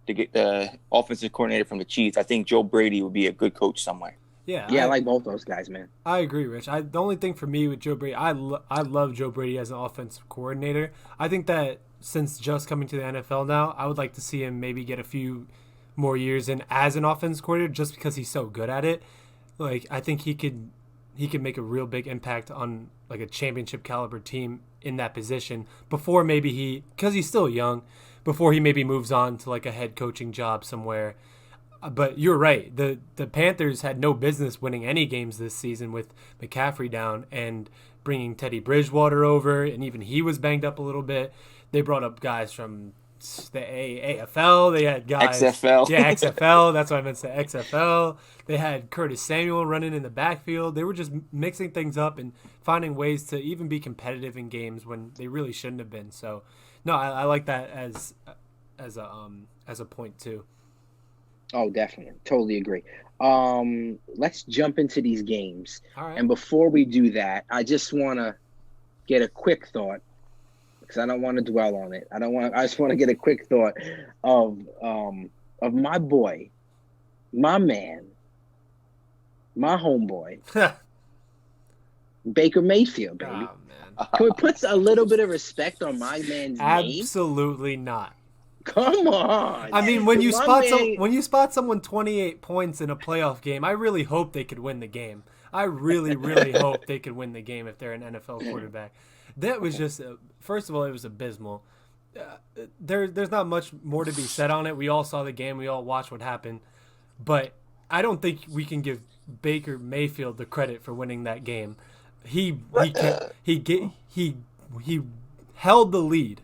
the offensive coordinator from the Chiefs, I think Joe Brady would be a good coach somewhere. Yeah, I like both those guys, man. I agree, Rich. The only thing for me with Joe Brady, I love Joe Brady as an offensive coordinator. I think that since just coming to the NFL now, I would like to see him maybe get a few more years in as an offensive coordinator, just because he's so good at it. Like, I think he could make a real big impact on like a championship caliber team in that position before maybe because he's still young, before he maybe moves on to like a head coaching job somewhere. But you're right. The Panthers had no business winning any games this season with McCaffrey down and bringing Teddy Bridgewater over, and even he was banged up a little bit. They brought up guys from the AFL. They had guys. XFL. Yeah, XFL. That's what I meant to say, XFL. They had Curtis Samuel running in the backfield. They were just mixing things up and finding ways to even be competitive in games when they really shouldn't have been. So, no, I like that as a point too. Oh, definitely. Totally agree. Let's jump into these games. All right. And before we do that, I just want to get a quick thought, because I don't want to dwell on it. I just want to get a quick thought of my boy, my man, my homeboy, Baker Mayfield, baby. Oh, man. Can we put a little bit of respect on my man's name? Absolutely not. Come on. I mean, when you spot someone 28 points in a playoff game, I really hope they could win the game. I really, really hope they could win the game if they're an NFL quarterback. That was just, first of all, it was abysmal. There's not much more to be said on it. We all saw the game. We all watched what happened. But I don't think we can give Baker Mayfield the credit for winning that game. He held the lead.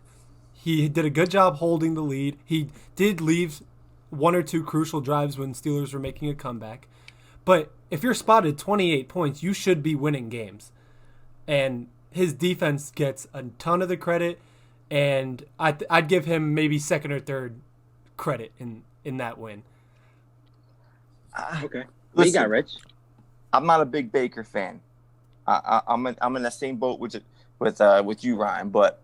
He did a good job holding the lead. He did leave one or two crucial drives when Steelers were making a comeback. But if you're spotted 28 points, you should be winning games. And his defense gets a ton of the credit, and I'd give him maybe second or third credit in that win. Okay. What you got, Rich? I'm not a big Baker fan. I'm in the same boat with you, Ryan, but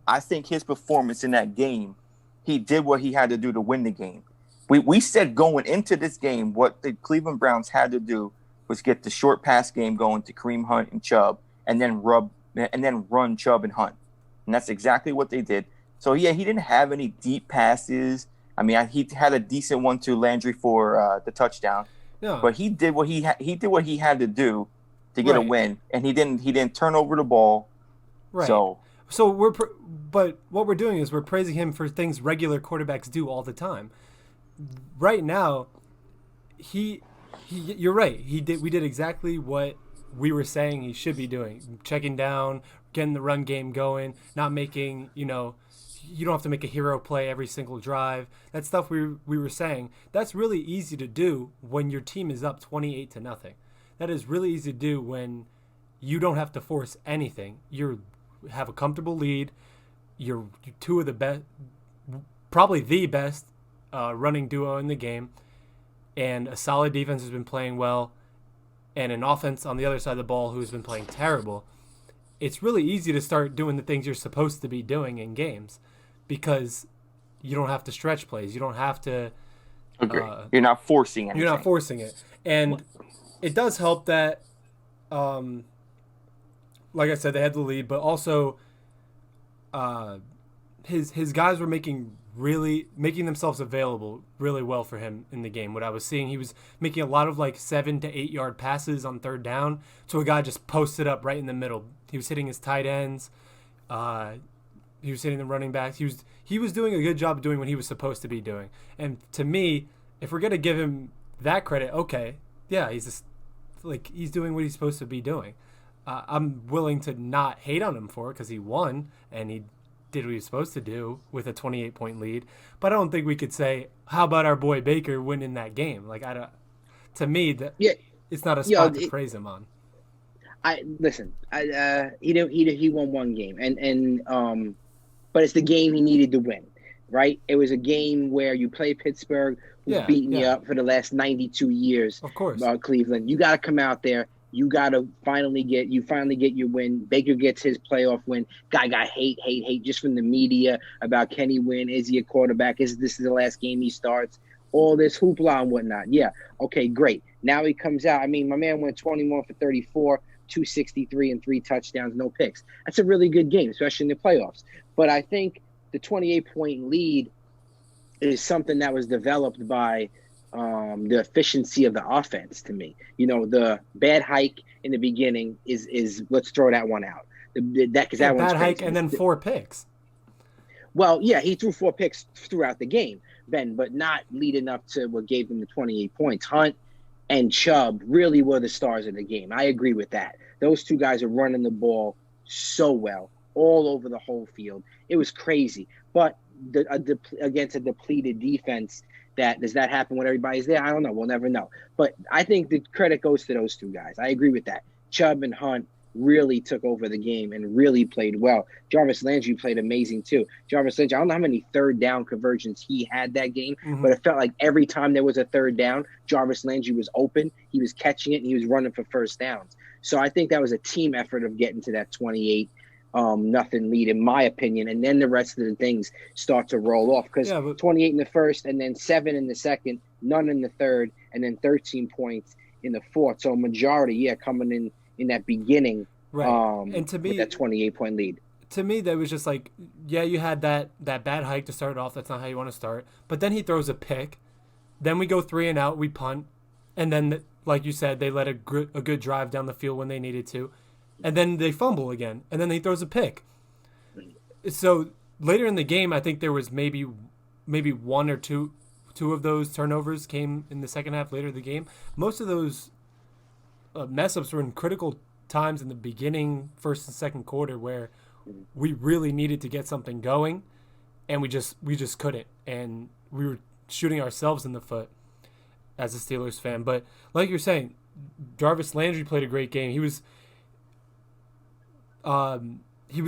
I think his performance in that game, he did what he had to do to win the game. We said going into this game, what the Cleveland Browns had to do was get the short pass game going to Kareem Hunt and Chubb, and then run Chubb and Hunt. And that's exactly what they did. So, yeah, he didn't have any deep passes. I mean, he had a decent one to Landry for the touchdown. No. But he did what he had to do to get a win, and he didn't turn over the ball. Right. So So but what we're doing is we're praising him for things regular quarterbacks do all the time. Right now, you're right. We did exactly what we were saying he should be doing. Checking down, getting the run game going, not making, you don't have to make a hero play every single drive. That stuff we were saying, that's really easy to do when your team is up 28-0. That is really easy to do when you don't have to force anything. You have a comfortable lead. You're two of the best, probably the best running duo in the game, and a solid defense has been playing well, and an offense on the other side of the ball who's been playing terrible. It's really easy to start doing the things you're supposed to be doing in games because you don't have to stretch plays. You don't have to. Agree. You're not forcing anything. You're not forcing it. And it does help that, like I said, they had the lead, but also his guys were making themselves available really well for him in the game. What I was seeing, he was making a lot of 7 to 8 yard passes on third down to a guy just posted up right in the middle. He was hitting his tight ends. He was hitting the running backs. He was doing a good job of doing what he was supposed to be doing. And to me, if we're gonna give him that credit, okay, yeah, he's doing what he's supposed to be doing. I'm willing to not hate on him for it because he won and he did what he was supposed to do with a 28-point lead. But I don't think we could say, how about our boy Baker winning that game? To me, it's not a spot to praise him on. He won one game, but it's the game he needed to win, right? It was a game where you play Pittsburgh, who's beaten you up for the last 92 years. Of course, Cleveland. You got to come out there. You got to finally get your win. Baker gets his playoff win. Guy got hate just from the media about can he win? Is he a quarterback? Is this the last game he starts? All this hoopla and whatnot. Yeah, okay, great. Now he comes out. I mean, my man went 21 for 34, 263 and 3 touchdowns, no picks. That's a really good game, especially in the playoffs. But I think the 28-point lead is something that was developed by the efficiency of the offense to me. The bad hike in the beginning is let's throw that one out. That one's bad hike and then 4 picks. Well, yeah, he threw 4 picks throughout the game, Ben, but not leading up to what gave them the 28 points. Hunt and Chubb really were the stars of the game. I agree with that. Those two guys are running the ball so well all over the whole field. It was crazy. But against a depleted defense, does that happen when everybody's there? I don't know. We'll never know. But I think the credit goes to those two guys. I agree with that. Chubb and Hunt really took over the game and really played well. Jarvis Landry played amazing too. Jarvis Landry, I don't know how many third down conversions he had that game, but it felt like every time there was a third down, Jarvis Landry was open, he was catching it, and he was running for first downs. So I think that was a team effort of getting to that 28 nothing lead, in my opinion, and then the rest of the things start to roll off because 28 in the first and then 7 in the second, none in the third, and then 13 points in the fourth. So majority, coming in that beginning, right? And to me, with that 28-point lead. To me, that was just you had that bad hike to start off. That's not how you want to start. But then he throws a pick. Then we go 3 and out. We punt, and then like you said, they let a good drive down the field when they needed to. And then they fumble again, and then he throws a pick. So later in the game, I think there was maybe 1 or 2 of those turnovers came in the second half later in the game. Most of those mess-ups were in critical times in the beginning, first and second quarter, where we really needed to get something going, and we just couldn't. And we were shooting ourselves in the foot as a Steelers fan. But like you're saying, Jarvis Landry played a great game. He was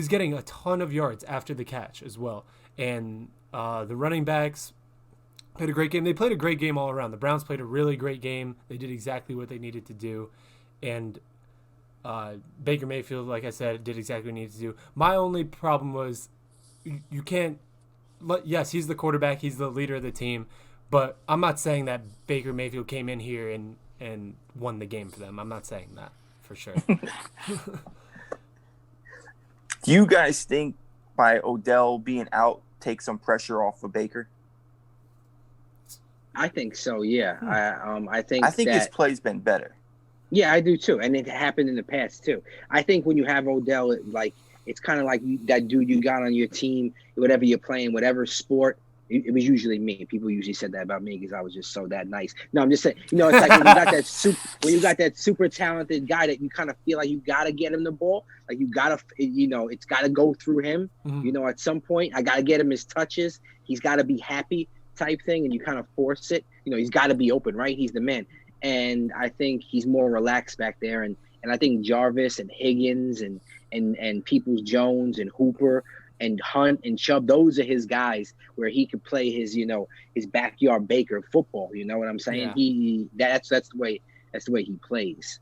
getting a ton of yards after the catch as well. And the running backs played a great game. They played a great game all around. The Browns played a really great game. They did exactly what they needed to do. And Baker Mayfield, like I said, did exactly what he needed to do. My only problem was you can't – yes, he's the quarterback. He's the leader of the team. But I'm not saying that Baker Mayfield came in here and won the game for them. I'm not saying that for sure. Do you guys think by Odell being out take some pressure off of Baker? I think so, yeah. I think his play's been better. Yeah, I do too, and it happened in the past too. I think when you have Odell, It's kind of like that dude you got on your team, whatever you're playing, whatever sport. It was usually me. People usually said that about me because I was just so that nice. No, I'm just saying, it's like when you got that super talented guy that you kind of feel like you got to get him the ball. Like you got to, it's got to go through him. Mm-hmm. At some point, I got to get him his touches. He's got to be happy type thing. And you kind of force it. He's got to be open, right? He's the man. And I think he's more relaxed back there. And I think Jarvis and Higgins and Peoples-Jones and Hooper and Hunt and Chubb, those are his guys where he could play his, his backyard Baker football. You know what I'm saying? Yeah. That's the way he plays.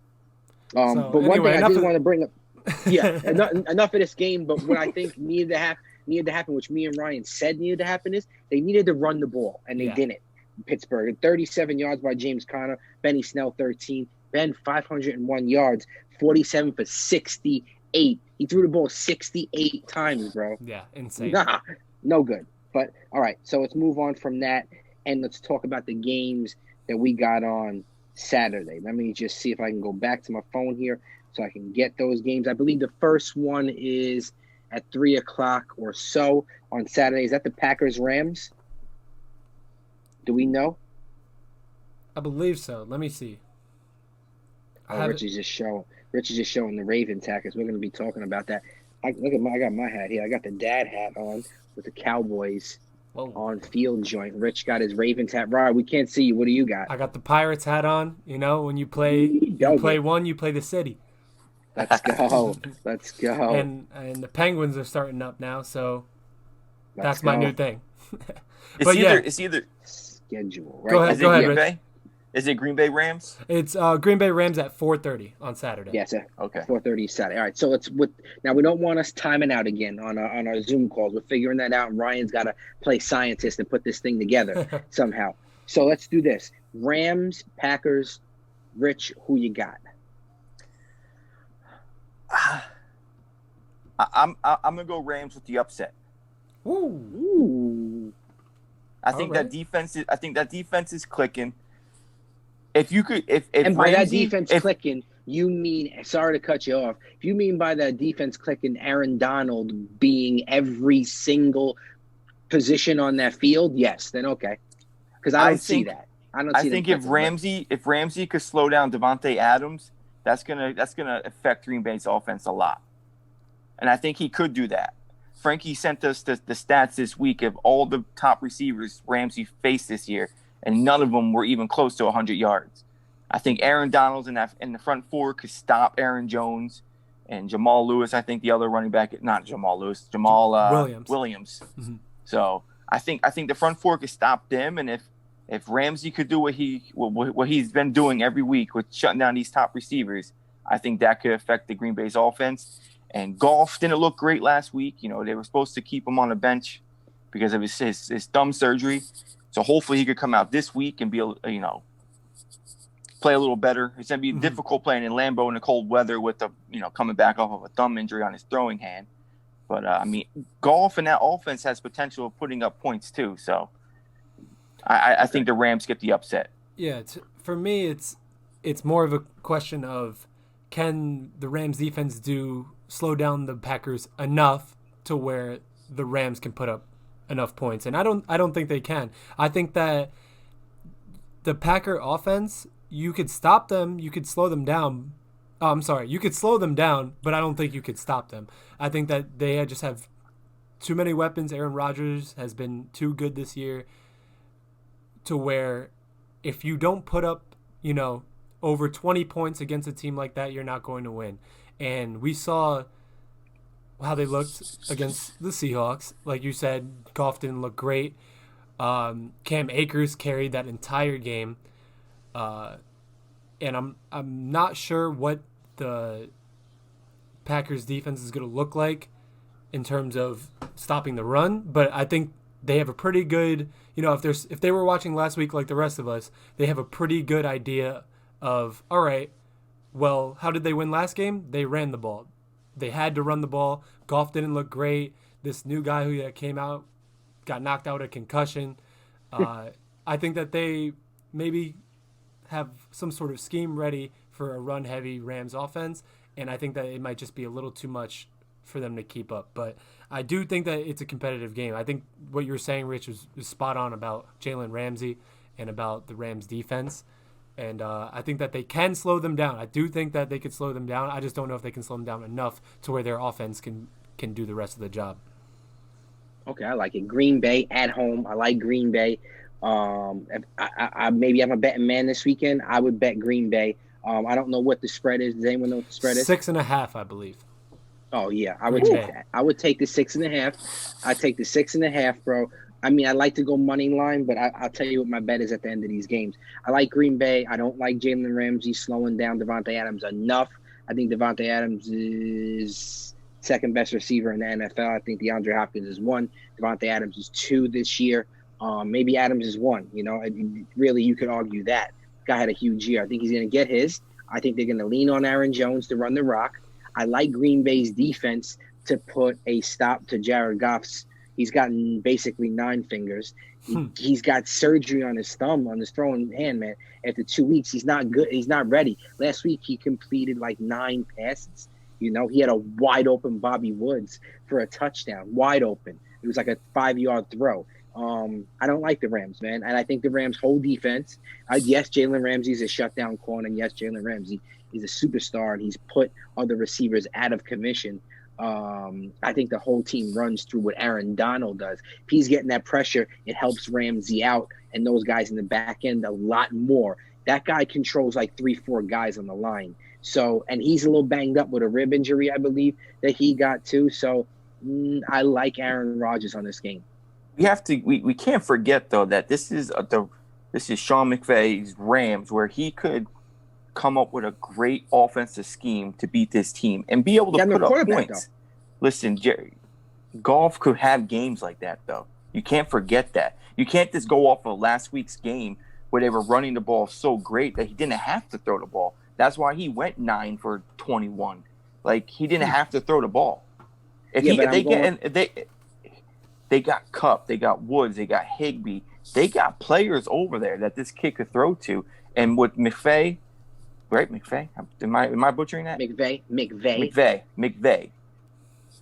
So, but one thing I did want to bring up, enough of this game. But what I think needed to happen, which me and Ryan said needed to happen, is they needed to run the ball, and they didn't. Pittsburgh, 37 yards by James Conner, Benny Snell 13, Ben 501 yards, 47 for 68. He threw the ball 68 times, bro. Yeah, insane. Nah, no good. But all right, so let's move on from that and let's talk about the games that we got on Saturday. Let me just see if I can go back to my phone here so I can get those games. I believe the first one is at 3:00 or so on Saturday. Is that the Packers-Rams? Do we know? I believe so. Let me see. Rich is just showing the Ravens hat because we're going to be talking about that. I got my hat here. I got the dad hat on with the Cowboys on field joint. Rich got his Ravens hat. Right, we can't see you. What do you got? I got the Pirates hat on. When you play, you play the city. Let's go. Let's go. And the Penguins are starting up now, so that's my new thing. It's either schedule. Right? Go ahead, Rich. Is it Green Bay Rams? It's Green Bay Rams at 4:30 on Saturday. Yes, yeah, okay. 4:30 Saturday. All right, so now we don't want us timing out again on our Zoom calls. We're figuring that out. And Ryan's got to play scientist and put this thing together somehow. So let's do this: Rams, Packers. Rich, who you got? I'm gonna go Rams with the upset. Ooh. I think that defense is clicking. If you could, if and by Ramsey, that defense clicking, you mean, sorry to cut you off. If you mean by that defense clicking, Aaron Donald being every single position on that field, yes, then okay. Because I don't see that. I think if Ramsey could slow down Devontae Adams, that's gonna affect Green Bay's offense a lot. And I think he could do that. Frankie sent us the stats this week of all the top receivers Ramsey faced this year, and none of them were even close to 100 yards. I think Aaron Donald in the front four could stop Aaron Jones and Jamal Lewis. I think the other running back, not Jamal Lewis, Jamal Williams. Mm-hmm. So I think the front four could stop them, and if Ramsey could do what he's been doing every week with shutting down these top receivers, I think that could affect the Green Bay's offense. And Goff didn't look great last week. They were supposed to keep him on the bench because of his thumb surgery. So hopefully he could come out this week and be, play a little better. It's going to be difficult playing in Lambeau in the cold weather with coming back off of a thumb injury on his throwing hand. But Goff and that offense has potential of putting up points too. So I think the Rams get the upset. Yeah, for me, it's more of a question of, can the Rams defense slow down the Packers enough to where the Rams can put up enough points? And I don't think they can. I think that the Packer offense, you could stop them, you could slow them down. You could slow them down, but I don't think you could stop them. I think that they just have too many weapons. Aaron Rodgers has been too good this year to where if you don't put up, over 20 points against a team like that, you're not going to win. And we saw how they looked against the Seahawks. Like you said, Goff didn't look great. Cam Akers carried that entire game. And I'm not sure what the Packers defense is going to look like in terms of stopping the run, but I think they have a pretty good, if they were watching last week like the rest of us, they have a pretty good idea of, all right, well, how did they win last game? They ran the ball. They had to run the ball. Goff didn't look great. This new guy who came out got knocked out a concussion. I think that they maybe have some sort of scheme ready for a run-heavy Rams offense, and I think that it might just be a little too much for them to keep up. But I do think that it's a competitive game. I think what you were saying, Rich, is spot on about Jalen Ramsey and about the Rams defense. And I think that they can slow them down. I do think that they could slow them down. I just don't know if they can slow them down enough to where their offense can do the rest of the job. Okay, I like it. Green Bay at home. I like Green Bay. If I maybe I'm a betting man this weekend. I would bet Green Bay. I don't know what the spread is. Does anyone know what the spread is? 6.5, I believe. Oh yeah, I would take that. I would take the 6.5. I take the 6.5, bro. I mean, I like to go money line, but I'll tell you what my bet is at the end of these games. I like Green Bay. I don't like Jalen Ramsey slowing down Devontae Adams enough. I think Devontae Adams is second best receiver in the NFL. I think DeAndre Hopkins is 1. Devontae Adams is 2 this year. Maybe Adams is 1. You know, really, you could argue that. Guy had a huge year. I think he's going to get his. I think they're going to lean on Aaron Jones to run the rock. I like Green Bay's defense to put a stop to Jared Goff's. He's gotten basically 9 fingers. He's got surgery on his thumb, on his throwing hand, man. After 2 weeks, he's not good. He's not ready. Last week, he completed like 9 passes. You know, he had a wide open Bobby Woods for a touchdown, wide open. It was like a 5-yard throw. I don't like the Rams, man. And I think the Rams' whole defense, yes, Jalen Ramsey's a shutdown corner, and yes, Jalen Ramsey is a superstar, and he's put other receivers out of commission. I think the whole team runs through what Aaron Donald does. If he's getting that pressure, it helps Ramsey out and those guys in the back end a lot more. That guy controls like 3-4 guys on the line. So, and he's a little banged up with a rib injury, I believe, that he got too. So I like Aaron Rodgers on this game. We can't forget though that this is Sean McVay's Rams, where he could come up with a great offensive scheme to beat this team and be able to put up points. Though. Listen, Jerry, Goff could have games like that though. You can't forget that. You can't just go off of last week's game where they were running the ball so great that he didn't have to throw the ball. That's why he went 9 for 21. Like, he didn't have to throw the ball. They got Kupp, they got Woods, they got Higbee. They got players over there that this kid could throw to. And with McVay, right? McVay? Am I butchering that? McVay.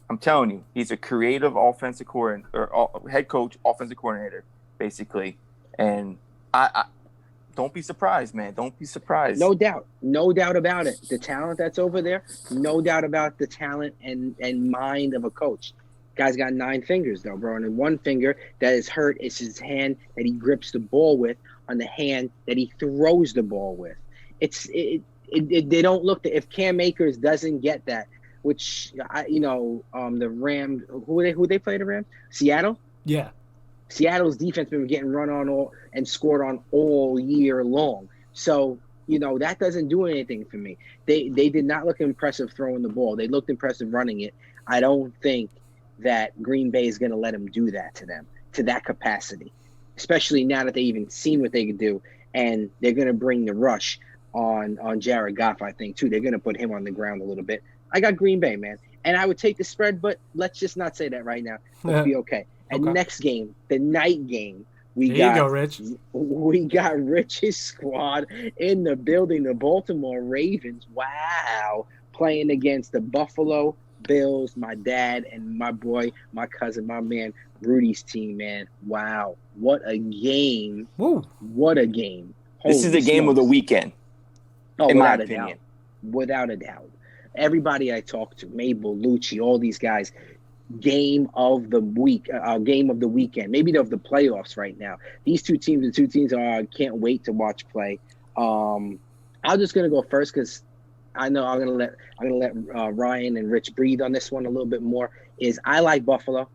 I'm telling you, he's a creative offensive coordinator, or head coach, offensive coordinator, basically. And I don't be surprised, man. Don't be surprised. No doubt about it. The talent that's over there, no doubt about the talent and mind of a coach. Guy's got 9 fingers though, bro, and in one finger that is hurt is his hand that he grips the ball with, on the hand that he throws the ball with. They don't look if Cam Akers doesn't get that, which the Rams, who they play the Rams? Seattle? Yeah. Seattle's defense been getting run on and scored on all year long. So, that doesn't do anything for me. They did not look impressive throwing the ball. They looked impressive running it. I don't think that Green Bay is going to let them do that to them, to that capacity, especially now that they even seen what they could do. And they're going to bring the rush on Jared Goff, I think, too. They're going to put him on the ground a little bit. I got Green Bay, man. And I would take the spread, but let's just not say that right now. Let's be okay. And next game, the night game, we got Rich's squad in the building, the Baltimore Ravens. Wow. Playing against the Buffalo Bills, my dad and my boy, my cousin, my man, Rudy's team, man. Wow. What a game. Woo. What a game. This is the game of the weekend. Oh, in my opinion. Without a doubt. Everybody I talked to, Mabel, Lucci, all these guys, game of the week, game of the weekend, maybe of the playoffs right now. These two teams I can't wait to watch play. I'm just gonna go first because I know I'm gonna let Ryan and Rich breathe on this one a little bit more. I like Buffalo.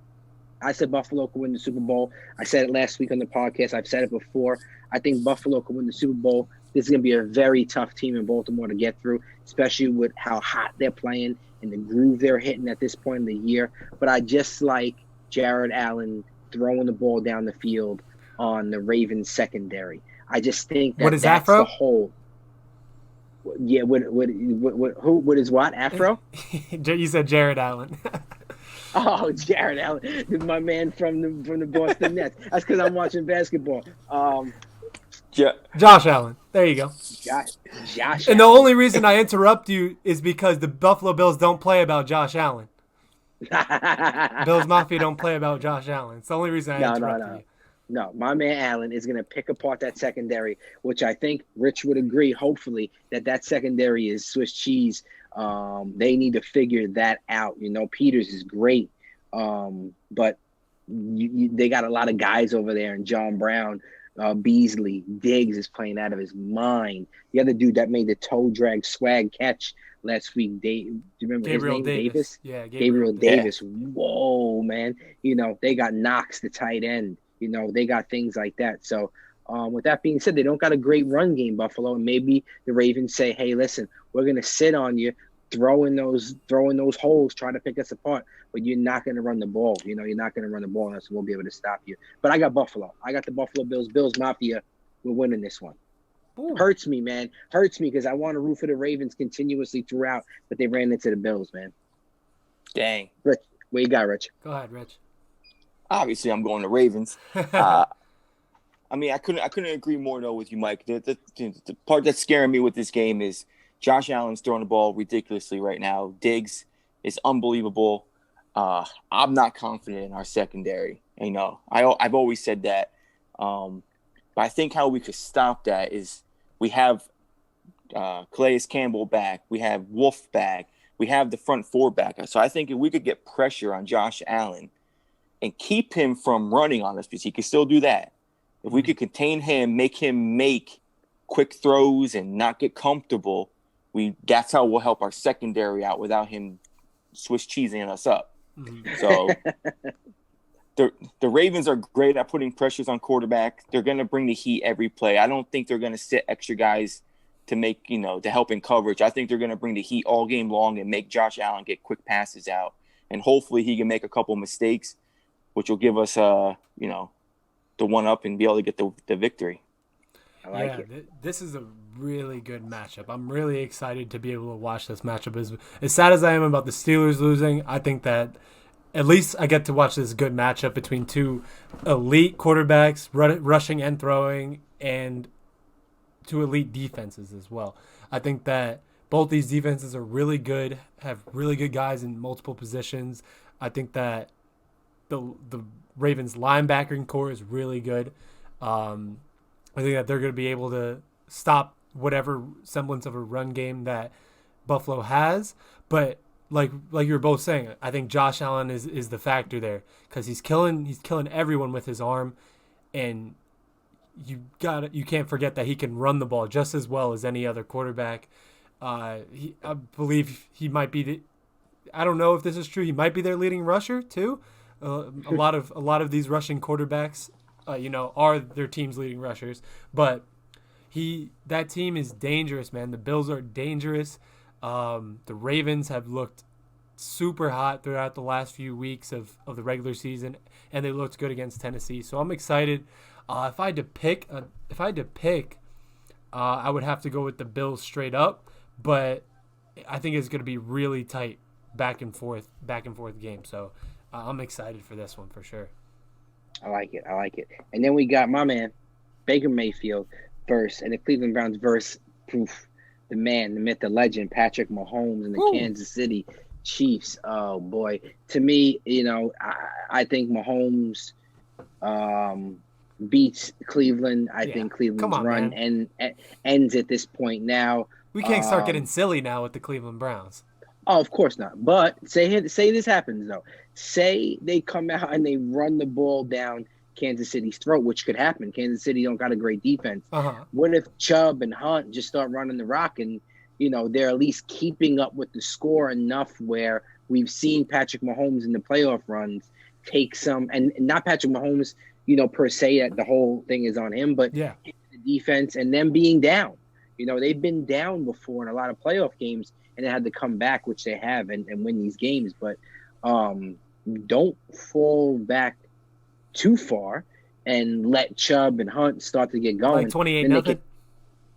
I said Buffalo could win the Super Bowl. I said it last week on the podcast. I've said it before. I think Buffalo could win the Super Bowl. This is going to be a very tough team in Baltimore to get through, especially with how hot they're playing and the groove they're hitting at this point in the year. But I just like Jared Allen throwing the ball down the field on the Ravens secondary. I just think that's Afro? The whole. Yeah, what is what? Afro? You said Jared Allen. Oh, Jared Allen, my man from the Boston Nets. That's because I'm watching basketball. Josh Allen. There you go. Josh and the only reason I interrupt you is because the Buffalo Bills don't play about Josh Allen. Bills Mafia don't play about Josh Allen. It's the only reason I interrupted you. No, my man Allen is going to pick apart that secondary, which I think Rich would agree, hopefully, that secondary is Swiss cheese. They need to figure that out. Peters is great, but they got a lot of guys over there, and John Brown, Beasley, Diggs is playing out of his mind. The other dude that made the toe drag swag catch last week, do you remember Gabriel his name? Davis? Yeah, Gabriel Davis. Whoa, man. They got Knox, the tight end. They got things like that. So with that being said, they don't got a great run game, Buffalo, and maybe the Ravens say, hey, listen, we're going to sit on you, throw in those holes, try to pick us apart, but you're not going to run the ball. You're not going to run the ball unless we'll be able to stop you. But I got Buffalo. I got the Buffalo Bills. Bills Mafia. We're winning this one. Ooh. Hurts me, man. Hurts me because I want to root for the Ravens continuously throughout, but they ran into the Bills, man. Dang. Rich, what you got, Rich? Go ahead, Rich. Obviously, I'm going to Ravens. I couldn't agree more, though, with you, Mike. The part that's scaring me with this game is Josh Allen's throwing the ball ridiculously right now. Diggs is unbelievable. I'm not confident in our secondary. I've always said that. But I think how we could stop that is we have Calais Campbell back. We have Wolf back. We have the front four back. So I think if we could get pressure on Josh Allen and keep him from running on us, because he can still do that. If we could contain him, make him make quick throws and not get comfortable, that's how we'll help our secondary out without him Swiss cheesing us up. Mm-hmm. So the Ravens are great at putting pressures on quarterback. They're going to bring the heat every play. I don't think they're going to sit extra guys to make, to help in coverage. I think they're going to bring the heat all game long and make Josh Allen get quick passes out. And hopefully he can make a couple mistakes, which will give us, the one up and be able to get the victory. I like it. This is a really good matchup. I'm really excited to be able to watch this matchup. As sad as I am about the Steelers losing, I think that at least I get to watch this good matchup between two elite quarterbacks, rushing and throwing, and two elite defenses as well. I think that both these defenses are really good, have really good guys in multiple positions. I think that the Ravens linebacking core is really good. I think that they're going to be able to stop whatever semblance of a run game that Buffalo has. But like you were both saying, I think Josh Allen is the factor there because he's killing everyone with his arm, and you can't forget that he can run the ball just as well as any other quarterback. I believe he might be I don't know if this is true. He might be their leading rusher too. A lot of these rushing quarterbacks, are their team's leading rushers. But that team is dangerous, man. The Bills are dangerous. The Ravens have looked super hot throughout the last few weeks of the regular season, and they looked good against Tennessee. So I'm excited. If I had to pick, I would have to go with the Bills straight up. But I think it's going to be really tight, back and forth game. So I'm excited for this one for sure. I like it. And then we got my man, Baker Mayfield versus, and the Cleveland Browns versus the man, the myth, the legend, Patrick Mahomes and the Kansas City Chiefs. Oh, boy. To me, I think Mahomes beats Cleveland. I think Cleveland's run ends at this point now. We can't start getting silly now with the Cleveland Browns. Oh, of course not. But say this happens, though. Say they come out and they run the ball down Kansas City's throat, which could happen. Kansas City don't got a great defense. Uh-huh. What if Chubb and Hunt just start running the rock and, they're at least keeping up with the score enough where we've seen Patrick Mahomes in the playoff runs take some, and not Patrick Mahomes, per se that the whole thing is on him, but the defense and them being down. They've been down before in a lot of playoff games and they had to come back, which they have, and win these games. But don't fall back too far and let Chubb and Hunt start to get going. Like 28-0?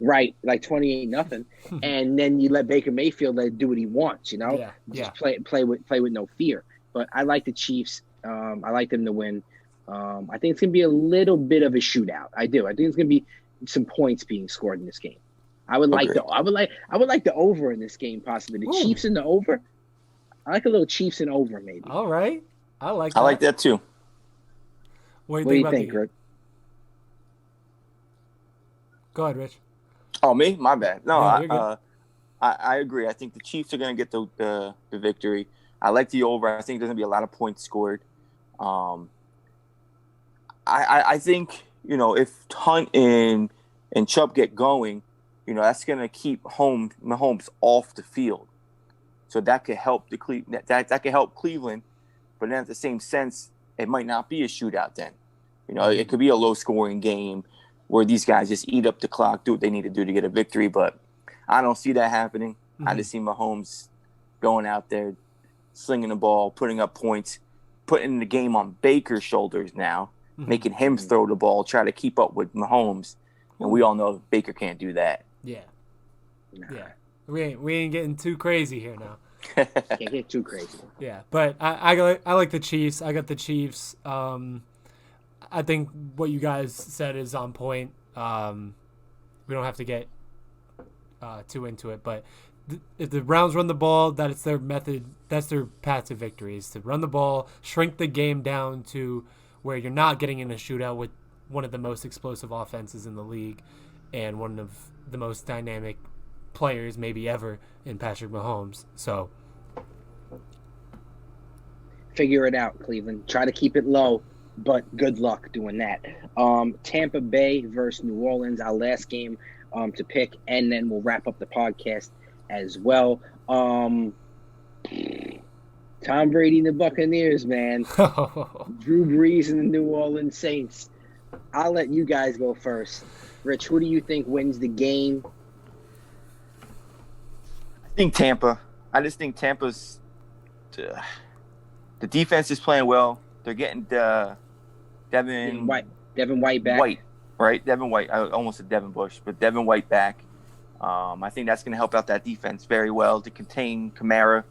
Right, like 28-0. And then you let Baker Mayfield do what he wants, Just play with no fear. But I like the Chiefs. I like them to win. I think it's going to be a little bit of a shootout. I do. I think it's going to be some points being scored in this game. I would like the over in this game possibly. The Chiefs in the over. I like a little Chiefs and over, maybe. All right. I like that. I like that too. What do you think, Rick? Go ahead, Rich. Oh, me? My bad. No, Yeah, I agree. I think the Chiefs are going to get the victory. I like the over. I think there's going to be a lot of points scored. I think, if Hunt and Chubb get going, that's going to keep Mahomes off the field. So that could help that could help Cleveland, but then at the same sense, it might not be a shootout then. It could be a low-scoring game where these guys just eat up the clock, do what they need to do to get a victory, but I don't see that happening. Mm-hmm. I just see Mahomes going out there, slinging the ball, putting up points, putting the game on Baker's shoulders now, making him throw the ball, try to keep up with Mahomes, and we all know Baker can't do that. Yeah. Yeah. We ain't getting too crazy here now. Can't get too crazy. Yeah, but I like the Chiefs. I got the Chiefs. I think what you guys said is on point. We don't have to get too into it, but if the Browns run the ball, that is their method. That's their path to victory, is to run the ball, shrink the game down to where you're not getting in a shootout with one of the most explosive offenses in the league and one of the most dynamic players maybe ever in Patrick Mahomes. So figure it out, Cleveland. Try to keep it low, but good luck doing that. Tampa Bay versus New Orleans, our last game to pick, and then we'll wrap up the podcast as well. Tom Brady and the Buccaneers, man. Drew Brees and the New Orleans Saints. I'll let you guys go first. Rich, who do you think wins the game? I think Tampa. I just think Tampa's the defense is playing well. They're getting Devin White back. Devin White. I almost said Devin Bush, but Devin White back. I think that's going to help out that defense very well to contain Kamara.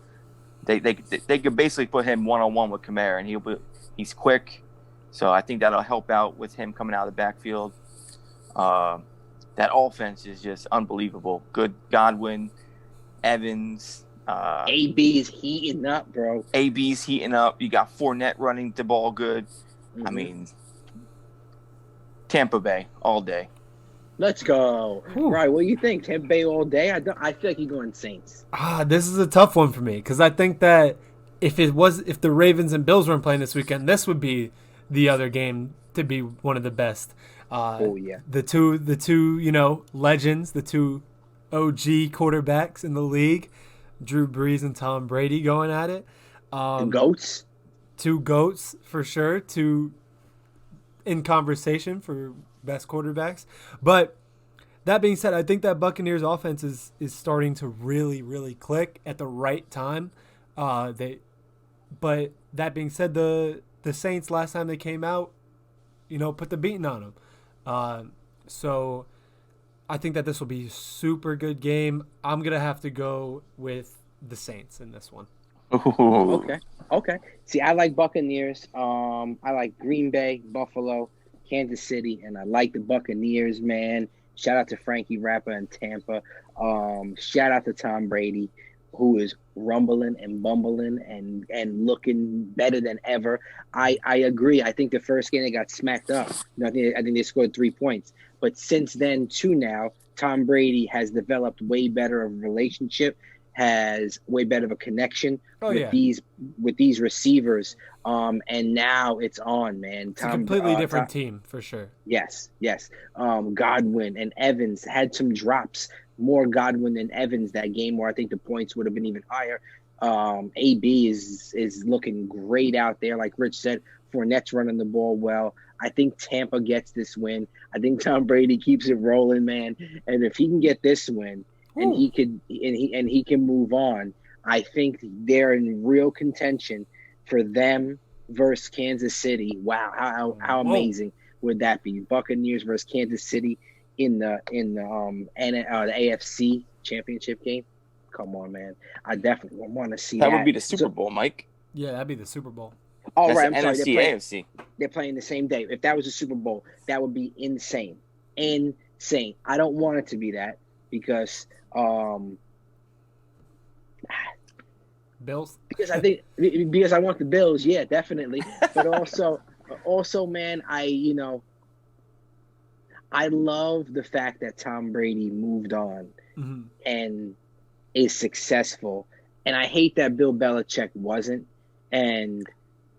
They could basically put him one-on-one with Kamara, and he's quick. So I think that'll help out with him coming out of the backfield. That offense is just unbelievable. Good Godwin, Evans. AB is heating up, bro. AB's heating up. You got Fournette running the ball good. I mean, Tampa Bay all day. Let's go. Ooh. Right, what do you think? Tampa Bay all day? I feel like you're going Saints. This is a tough one for me because I think that if the Ravens and Bills weren't playing this weekend, this would be the other game to be one of the best. The two legends, the two OG quarterbacks in the league, Drew Brees and Tom Brady going at it. The GOATs? Two GOATs for sure. Two in conversation for best quarterbacks. But that being said, I think that Buccaneers offense is starting to really, really click at the right time. But that being said, the Saints last time they came out, put the beating on them. So I think that this will be a super good game. I'm going to have to go with the Saints in this one. Okay. See, I like Buccaneers. I like Green Bay, Buffalo, Kansas City, and I like the Buccaneers, man. Shout out to Frankie Rapper in Tampa. Shout out to Tom Brady, who is rumbling and bumbling and looking better than ever. I agree. I think the first game they got smacked up. I think they scored 3 points. But since then to now, Tom Brady has developed way better of a relationship, has way better of a connection with these receivers. And now it's on, man. It's a completely different team for sure. Yes. Godwin and Evans had some drops. More Godwin than Evans that game, where I think the points would have been even higher. AB is looking great out there. Like Rich said, Fournette's running the ball well. I think Tampa gets this win. I think Tom Brady keeps it rolling, man. And if he can get this win, and he can move on, I think they're in real contention for them versus Kansas City. Wow, how amazing would that be? Buccaneers versus Kansas City in the AFC Championship game. Come on, man. I definitely want to see that. That would be the Super Bowl, Mike. Yeah, that'd be the Super Bowl. Oh, right. I'm sorry. AFC. They're playing the same day. If that was a Super Bowl, that would be insane. Insane. I don't want it to be that because Bills? Because I want the Bills, yeah, definitely. But also, man, I love the fact that Tom Brady moved on and is successful, and I hate that Bill Belichick wasn't. And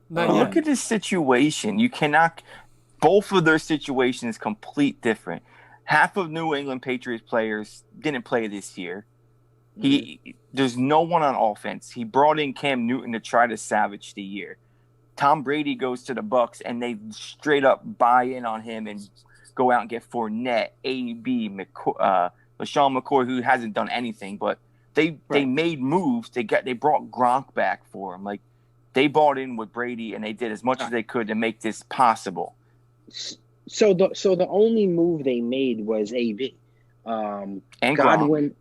look at this situation. You cannot. Both of their situations complete different. Half of New England Patriots players didn't play this year. There's no one on offense. He brought in Cam Newton to try to salvage the year. Tom Brady goes to the Bucs, and they straight up buy in on him and go out and get Fournette, AB, LaShawn McCoy, who hasn't done anything, but they made moves. They brought Gronk back for him. Like, they bought in with Brady, and they did as much as they could to make this possible. So the only move they made was AB, and Godwin, Gronk.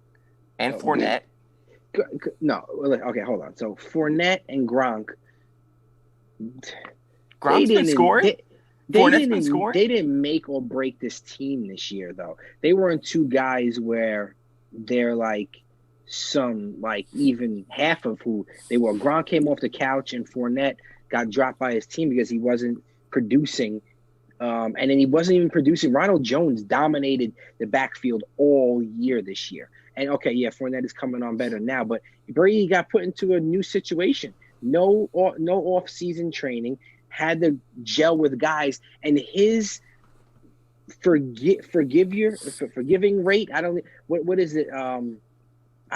And Fournette. No, okay, hold on. So Fournette and Gronk. Gronk's been scoring. Fournette's been scoring. They didn't make or break this team this year, though. They weren't two guys where they're like even half of who they were. Gronk came off the couch, and Fournette got dropped by his team because he wasn't producing. And then he wasn't even producing. Ronald Jones dominated the backfield all year this year. And okay, yeah, Fournette is coming on better now, but Brady got put into a new situation. No off-season training, had to gel with guys, and his forgiving rate. What is it? I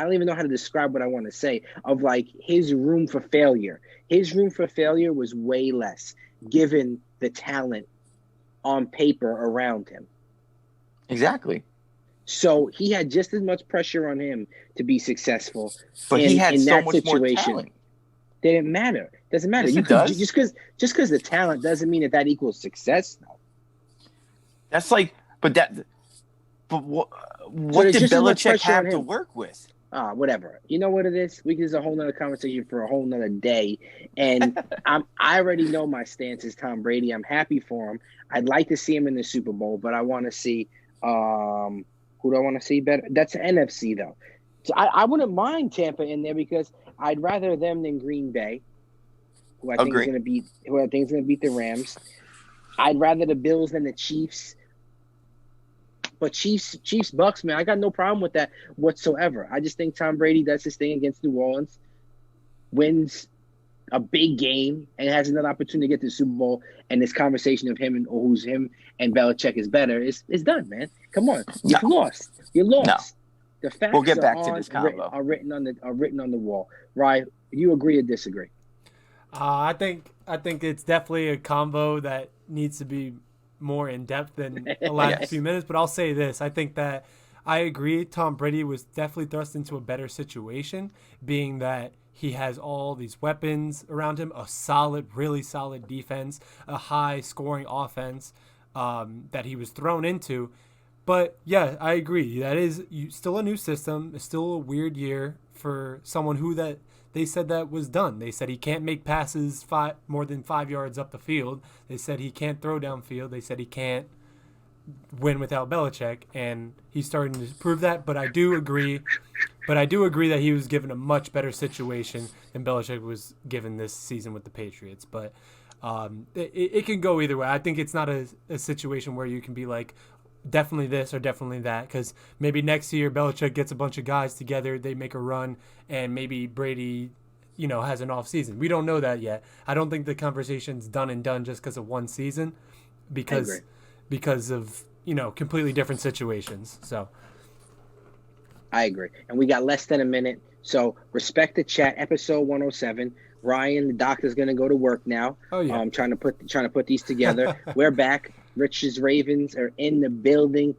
don't even know how to describe what I want to say. Of like his room for failure. His room for failure was way less, given the talent on paper around him. Exactly. So he had just as much pressure on him to be successful. But he had so much more talent. Didn't matter. Doesn't matter. Yes, just because the talent doesn't mean that equals success. No. That's like, but what did Belichick have to work with? Whatever. You know what it is? This is a whole nother conversation for a whole nother day. And I already know my stance is Tom Brady. I'm happy for him. I'd like to see him in the Super Bowl, but I want to see who do I want to see better? That's the NFC though. So I wouldn't mind Tampa in there because I'd rather them than Green Bay, who I think is going to beat the Rams. I'd rather the Bills than the Chiefs. But Chiefs, Bucks, man, I got no problem with that whatsoever. I just think Tom Brady does his thing against New Orleans, wins a big game, and has another opportunity to get to the Super Bowl. And this conversation of him and Belichick is better is done, man. Come on, you've lost. You're lost. No. The facts we'll get back to this combo. Are written on the wall. Ryan, you agree or disagree? I think it's definitely a combo that needs to be more in depth than the last few minutes. But I'll say this: I think that I agree. Tom Brady was definitely thrust into a better situation, being that he has all these weapons around him, a really solid defense, a high scoring offense that he was thrown into. But yeah, I agree. That is still a new system. It's still a weird year for someone who that they said that was done. They said he can't make passes more than 5 yards up the field. They said he can't throw downfield. They said he can't win without Belichick, and he's starting to prove that. But I do agree that he was given a much better situation than Belichick was given this season with the Patriots. But it can go either way. I think it's not a situation where you can be like, definitely this or definitely that, because maybe next year Belichick gets a bunch of guys together, they make a run, and maybe Brady, has an off season. We don't know that yet. I don't think the conversation's done and done just because of one season, because of completely different situations. So I agree, and we got less than a minute. So Respect the Chat, episode 107. Ryan, the doctor's gonna go to work now. Oh yeah. Trying to put these together. We're back. Rich's Ravens are in the building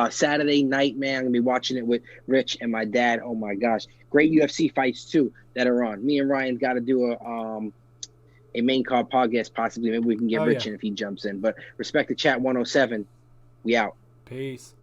Saturday night, man. I'm going to be watching it with Rich and my dad. Oh, my gosh. Great UFC fights, too, that are on. Me and Ryan got to do a main card podcast, possibly. Maybe we can get Rich in if he jumps in. But Respect the Chat 107. We out. Peace.